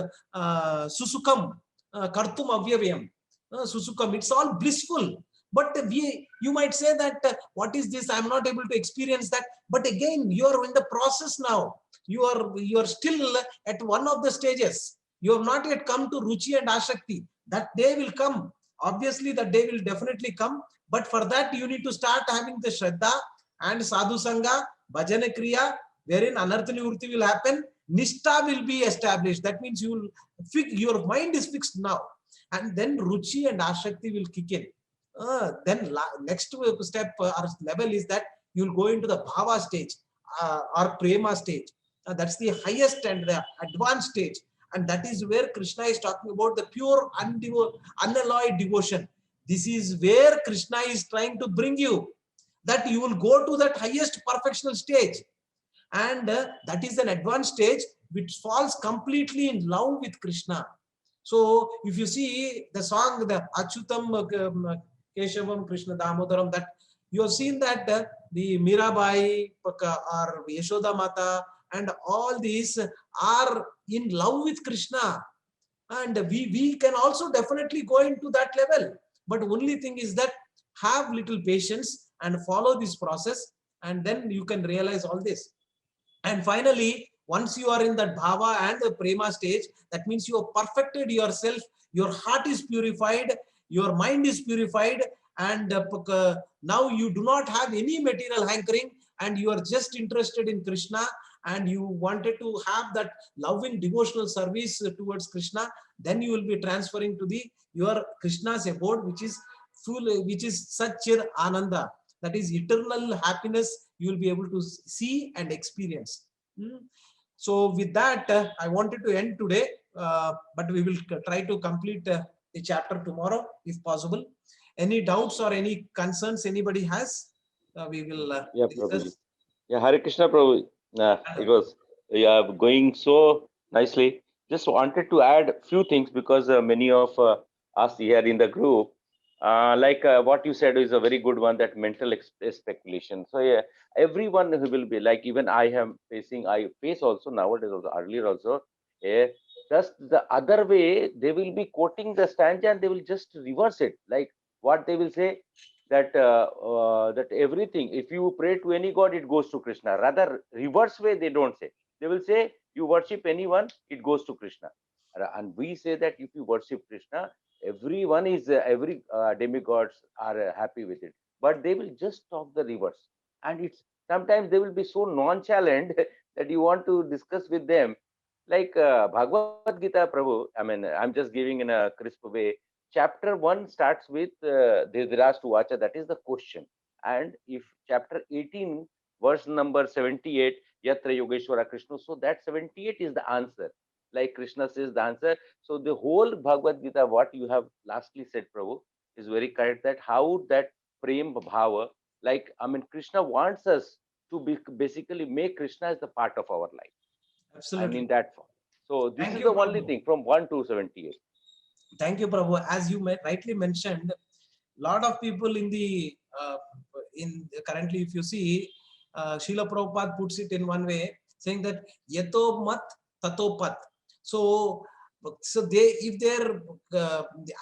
A: Susukam, kartum avyavayam. Susukam, it's all blissful. But you might say that, what is this? I'm not able to experience that. But again, you are in the process now. You are still at one of the stages. You have not yet come to ruchi and ashakti. That day will come. Obviously, that day will definitely come. But for that, you need to start having the Shraddha and Sadhu Sangha, Bhajana Kriya, wherein Anartha Nivrutti will happen. Nishtha will be established. That means your mind is fixed now. And then Ruchi and Ashakti will kick in. Then next step or level is that you will go into the Bhava stage or Prema stage. That's the highest and the advanced stage. And that is where Krishna is talking about the pure, unalloyed devotion. This is where Krishna is trying to bring you, that you will go to that highest perfectional stage. And that is an advanced stage which falls completely in love with Krishna. So if you see the song, the Achyutam Keshavam Krishna Damodaram, that you have seen that the Mirabai or Yashoda Mata and all these are in love with Krishna. And we can also definitely go into that level. But only thing is that have little patience and follow this process, and then you can realize all this. And finally, once you are in that bhava and the prema stage, that means you have perfected yourself, your heart is purified, your mind is purified, and now you do not have any material hankering, and you are just interested in Krishna, and you wanted to have that loving devotional service towards Krishna. Then you will be transferring to your Krishna's abode, which is full, which is Satchir Ananda, that is eternal happiness. You will be able to see and experience. So with that, I wanted to end today, but we will try to complete the chapter tomorrow if possible. Any doubts or any concerns anybody has, we will discuss.
H: Yeah, Hare Krishna Prabhu. It was going so nicely. Just wanted to add a few things because many of us here in the group, like what you said is a very good one, that mental speculation. So yeah, everyone who will be like, even I face also nowadays, also earlier also, just the other way, they will be quoting the stanza and they will just reverse it. Like what they will say, that that everything, if you pray to any god, it goes to Krishna. Rather, reverse way they don't say. They will say, you worship anyone, it goes to Krishna. And we say that if you worship Krishna, everyone is every demigods are happy with it. But they will just talk the reverse, and it's sometimes they will be so nonchalant that you want to discuss with them. Like Bhagavad Gita, Prabhu, I mean, I'm just giving in a crisp way. Chapter 1 starts with Dhritarashtra Vacha, that is the question. And if chapter 18, verse number 78, Yatra Yogeshwara Krishna, so that 78 is the answer. Like Krishna says the answer. So the whole Bhagavad Gita, what you have lastly said, Prabhu, is very correct, that how that prem bhava, like, I mean, Krishna wants us to basically make Krishna as the part of our life.
A: Absolutely.
H: And in that form. So this is the only thing from 1 to 78.
A: Thank you, Prabhu. As you rightly mentioned, a lot of people in the currently, if you see, Srila Prabhupada puts it in one way, saying that yato mat tato pat. So they, if there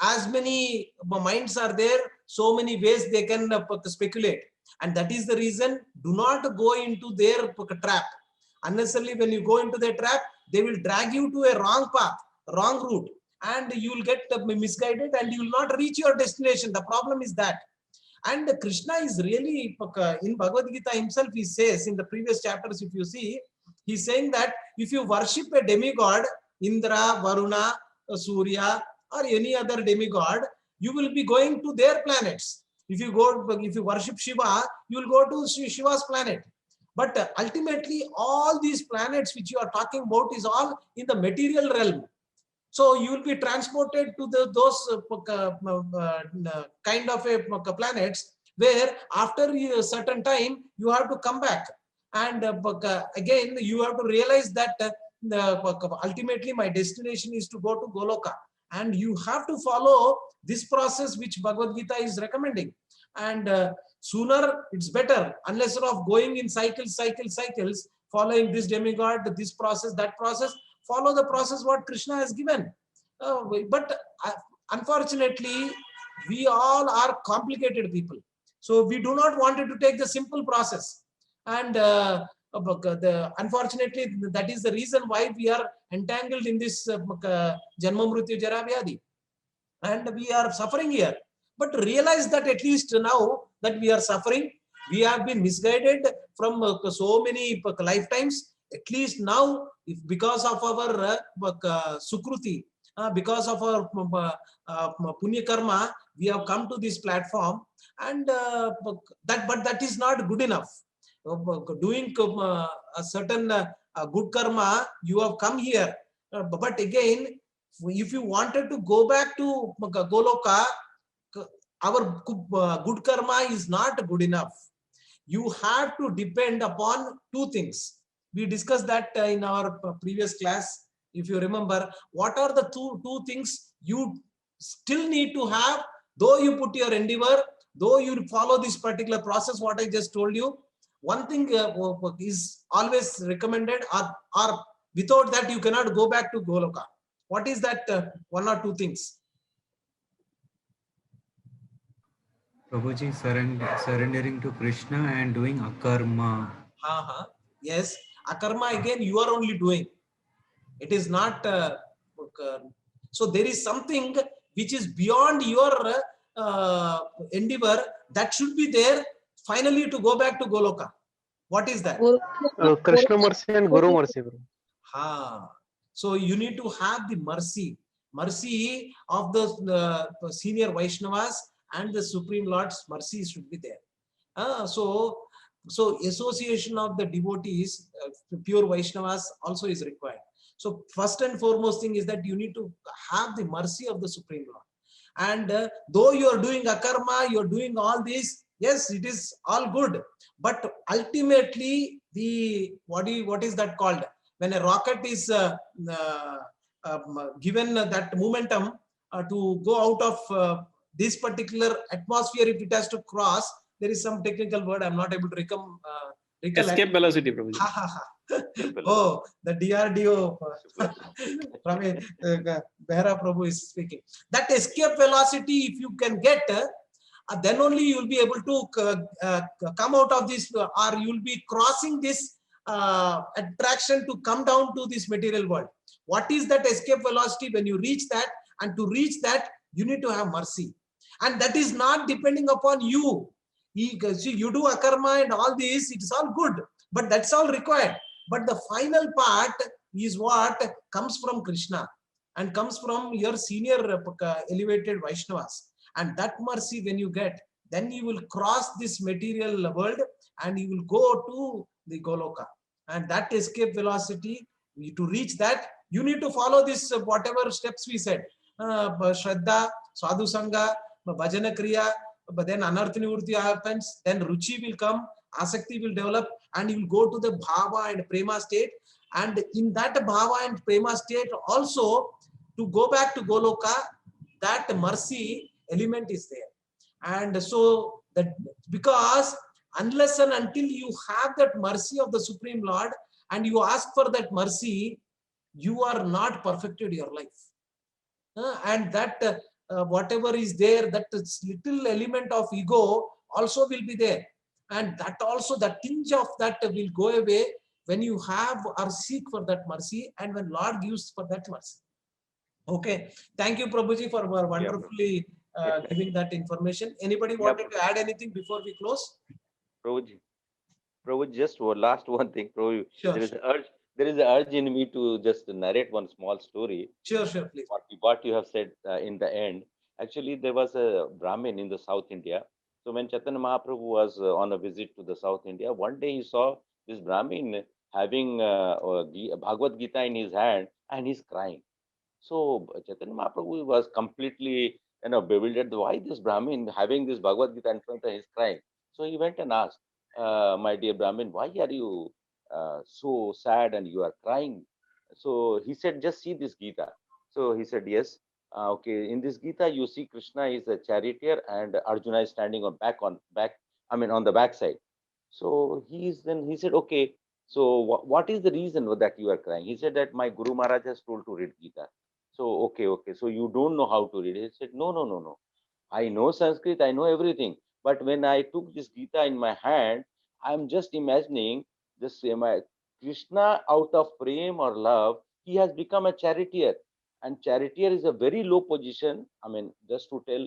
A: as many minds are there, so many ways they can speculate, and that is the reason. Do not go into their trap. Unnecessarily, when you go into their trap, they will drag you to a wrong path, wrong route, and you will get misguided and you will not reach your destination. The problem is that. And Krishna is really, in Bhagavad Gita himself, he says in the previous chapters, if you see, he's saying that if you worship a demigod, Indra, Varuna, Surya, or any other demigod, you will be going to their planets. If you worship Shiva, you will go to Shiva's planet. But ultimately, all these planets which you are talking about is all in the material realm. So you will be transported to those kind of a planets where after a certain time you have to come back, and again you have to realize that ultimately my destination is to go to Goloka, and you have to follow this process which Bhagavad Gita is recommending. And sooner it's better, unless of going in cycles, following this demigod, this process, that process. Follow the process what Krishna has given. But unfortunately, we all are complicated people. So we do not want to take the simple process. And unfortunately, that is the reason why we are entangled in this Janma Mrityu Jara Vyadhi. And we are suffering here. But realize that at least now that we are suffering, we have been misguided from so many lifetimes. At least now, if because of our sukruti, because of our punya karma, we have come to this platform, and but that is not good enough. Doing a certain good karma, you have come here. But again, if you wanted to go back to Goloka, our good karma is not good enough. You have to depend upon two things. We discussed that in our previous class. If you remember, what are the two things you still need to have, though you put your endeavor, though you follow this particular process, what I just told you. One thing is always recommended, or without that you cannot go back to Goloka. What is that one or two things?
B: Prabhuji, surrendering to Krishna and doing akarma.
A: Yes, akarma again you are only doing. It is not. So there is something which is beyond your endeavor that should be there finally to go back to Goloka. What is that?
C: Krishna mercy and Guru mercy.
A: So you need to have the mercy of the senior Vaishnavas and the Supreme Lord's mercy should be there. So association of the devotees, pure Vaishnavas also is required. So first and foremost thing is that you need to have the mercy of the Supreme Lord. And though you are doing akarma, you are doing all this, yes, it is all good. But ultimately, what is that called? When a rocket is given that momentum to go out of this particular atmosphere, if it has to cross, there is some technical word I'm not able to recollect.
I: Escape velocity, Prabhuji.
A: Oh, the DRDO from Behra Prabhu is speaking. That escape velocity, if you can get, then only you will be able to come out of this, or you will be crossing this attraction to come down to this material world. What is that escape velocity? When you reach that, and to reach that, you need to have mercy. And that is not depending upon you. See, you do akarma and all this, it is all good, but that's all required. But the final part is what comes from Krishna and comes from your senior elevated Vaishnavas. And that mercy when you get, then you will cross this material world and you will go to the Goloka. And that escape velocity, to reach that, you need to follow this, whatever steps we said. Shraddha, Sadhu Sangha, Bhajana Kriya, but then Anartha Nivrutti happens, then Ruchi will come, Asakti will develop, and you will go to the Bhava and Prema state. And in that Bhava and Prema state also, to go back to Goloka, that mercy element is there. And so, that because unless and until you have that mercy of the Supreme Lord and you ask for that mercy, you are not perfected your life. And that whatever is there, that little element of ego also will be there. And that also, the tinge of that will go away when you have or seek for that mercy, and when Lord gives for that mercy. Okay, thank you, Prabhuji, for wonderfully giving that information. Anybody wanted to add anything before we close?
H: Prabhuji, just last one thing, Prabhu.
A: Sure,
H: There is an urge in me to just narrate one small story.
A: Sure, please.
H: What you have said in the end. Actually, there was a Brahmin in the South India. So when Chaitanya Mahaprabhu was on a visit to the South India, one day he saw this Brahmin having Bhagavad Gita in his hand, and he's crying. So Chaitanya Mahaprabhu was completely, bewildered. Why this Brahmin having this Bhagavad Gita in front of him is crying? So he went and asked, my dear Brahmin, why are you so sad and you are crying? So he said, just see this Gita. So he said, yes. Okay, in this Gita, you see Krishna is a charioteer and Arjuna is standing on the back side. So he said, okay, so what is the reason that you are crying? He said that my Guru Maharaj has told to read Gita. So, okay. So you don't know how to read it. He said, no. I know Sanskrit, I know everything. But when I took this Gita in my hand, I'm just imagining this Krishna, out of prem or love, he has become a charioteer. And charioteer is a very low position. Just to tell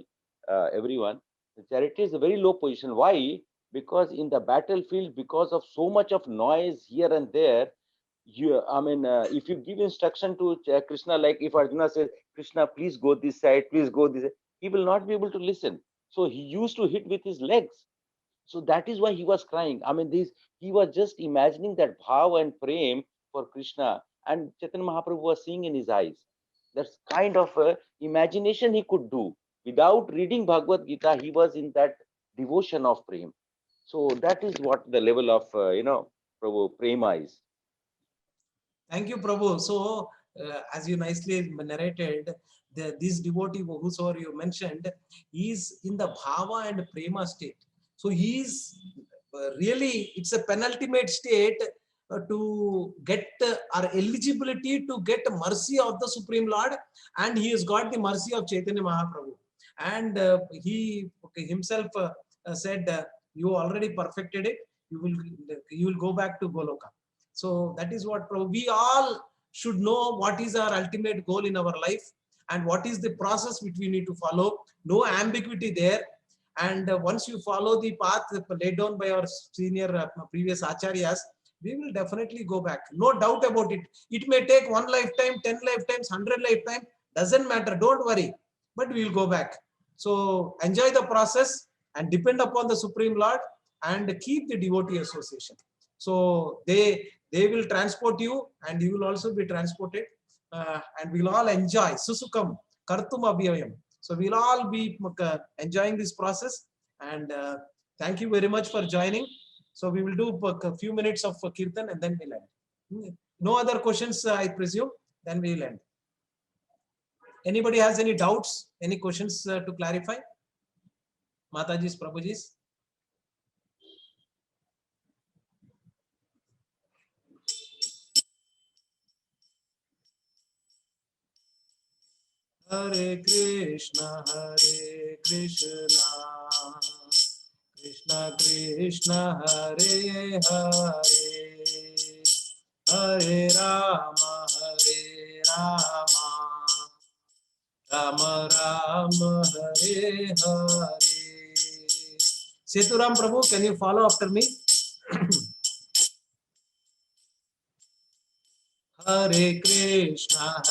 H: everyone, the charioteer is a very low position. Why? Because in the battlefield, because of so much of noise here and there, if you give instruction to Krishna, like if Arjuna says, Krishna, please go this side, please go this side, he will not be able to listen. So he used to hit with his legs. So that is why he was crying. He was just imagining that bhav and prem for Krishna, and Chaitanya Mahaprabhu was seeing in his eyes. That's kind of imagination he could do. Without reading Bhagavad Gita, he was in that devotion of prem. So that is what the level of, Prabhu, prema is.
A: Thank you, Prabhu. So, as you nicely narrated, this devotee whosoever you mentioned is in the bhava and prema state. So he is really, it's a penultimate state to get our eligibility to get mercy of the Supreme Lord, and he has got the mercy of Chaitanya Mahaprabhu. And he himself said, you already perfected it. You will go back to Goloka. So that is what we all should know, what is our ultimate goal in our life and what is the process which we need to follow. No ambiguity there. And once you follow the path laid down by our senior previous acharyas, we will definitely go back. No doubt about it. It may take 1 lifetime, 10 lifetimes, 100 lifetimes, doesn't matter. Don't worry, but we will go back. So enjoy the process and depend upon the Supreme Lord and keep the devotee association. So they will transport you and you will also be transported, and we'll all enjoy susukam kartum abhyayam. So we'll all be enjoying this process, and thank you very much for joining. So we will do a few minutes of kirtan and then we'll end. No other questions, I presume. Then we'll end. Anybody has any doubts, any questions to clarify? Mataji's, Prabhuji's. Hare Krishna, Krishna Krishna, Hare Hare, Hare Rama, Rama Rama, Hare Hare. Seturam Prabhu, can you follow after me? Hare Krishna,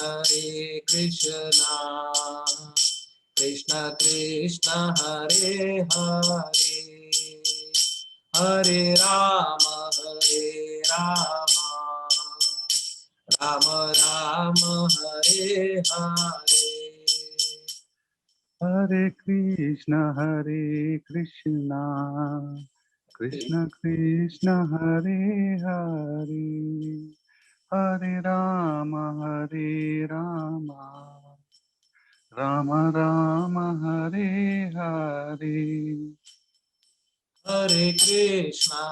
A: Krishna Krishna, Hare Hare, Hare Rama, Rama Rama, Hare Hare.
G: Hare Krishna, Krishna Krishna, Hare Hare, Hare Rama, Rama Rama, Hare Hare.
A: Hare Krishna,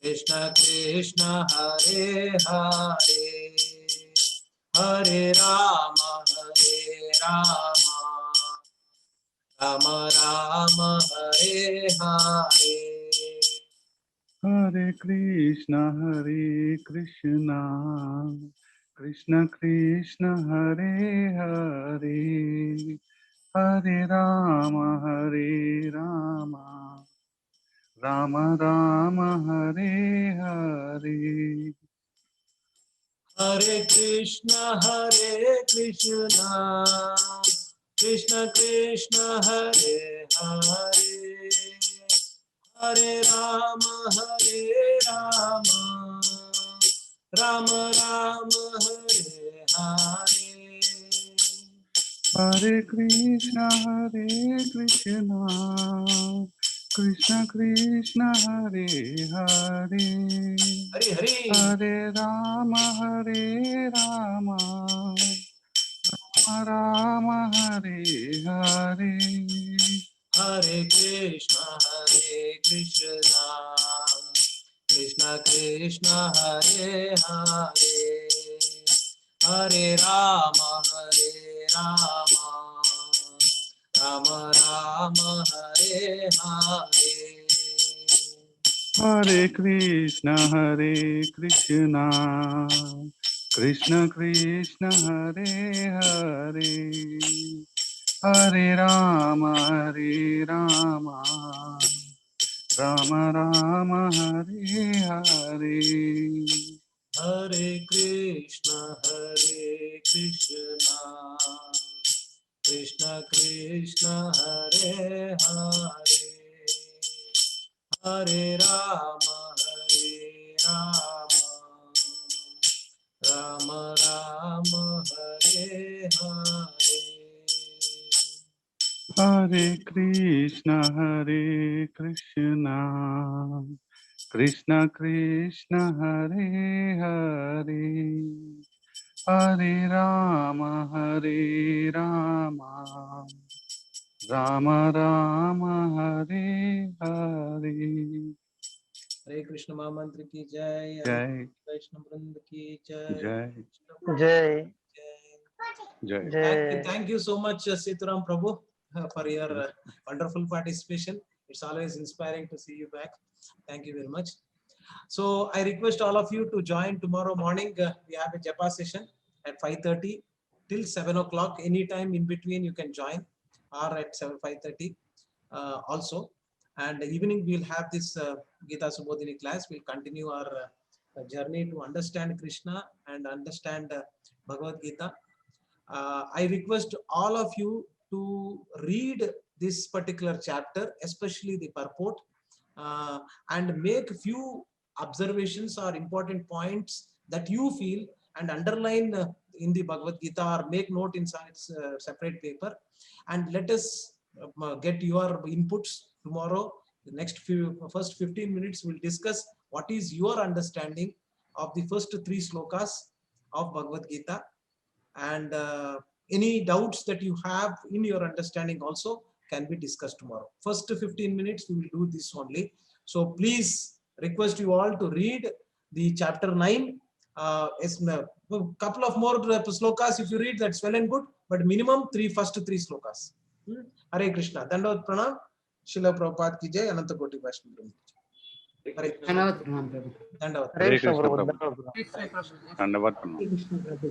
A: Krishna Krishna, Hare Hare, Hare Rama, Rama Rama, Hare Hare.
G: Hare Krishna, Krishna Krishna, Hare Hare, Hare Rama, Rama Rama, Hare Hare.
A: Hare Krishna, Krishna Krishna, Hare Hare, Hare Rama, Rama Rama, Hare Hare.
G: Hare Krishna, Krishna Krishna, Hare Hare,
A: Hare Hare.
G: Hare Rama, Rama Hare Hare.
A: Hare Krishna, Krishna Krishna, Hare Hare, Hare Rama, Rama Rama, Hare Hare.
G: Hare Krishna, Krishna Krishna, Hare Hare, Hare Rama, Rama Rama, Hare Hare.
A: Hare Krishna, Krishna Krishna, Hare Hare, Hare Rama, Rama Rama, Hare Hare.
G: Hare Krishna, Krishna Krishna, Hare Hare, Hare Rama, Rama Rama, Hare Hare.
A: Hare Krishna Mahamantra ki jai,
G: Jai,
A: Vaishnava Vrind ki jai,
G: Jai,
C: Jai.
G: Jai.
C: Jai.
A: Thank you so much, Sitaram Prabhu, for your wonderful participation. It's always inspiring to see you back. Thank you very much. So I request all of you to join tomorrow morning. We have a Japa session at 5:30 till 7 o'clock. Anytime in between you can join, or at 5:30 also. And evening we'll have this Gita Subodhini class. We'll continue our journey to understand Krishna and understand Bhagavad Gita. I request all of you to read this particular chapter, especially the purport, and make few observations or important points that you feel and underline in the Bhagavad Gita, or make note inside separate paper, and let us get your inputs tomorrow. The first 15 minutes we'll discuss what is your understanding of the first 3 slokas of Bhagavad Gita, and any doubts that you have in your understanding also can be discussed tomorrow. First 15 minutes we will do this only. So please request you all to read the chapter 9. A couple of more slokas if you read, that's well and good, but minimum first three slokas. Hare Krishna. Dandavat Pranam. Srila Prabhupada ki jai. Ananta Koti Vaishnava Vrinda ki jai. Hare Krishna.
D: Dandavat Pranam Prabhu.
A: Dandavat.
C: Hare Krishna
G: Krishna
C: Prabhu.
G: Prabhu.
C: Dandavat.
G: Dandavat Pranam.
C: Hare Krishna Prabhu.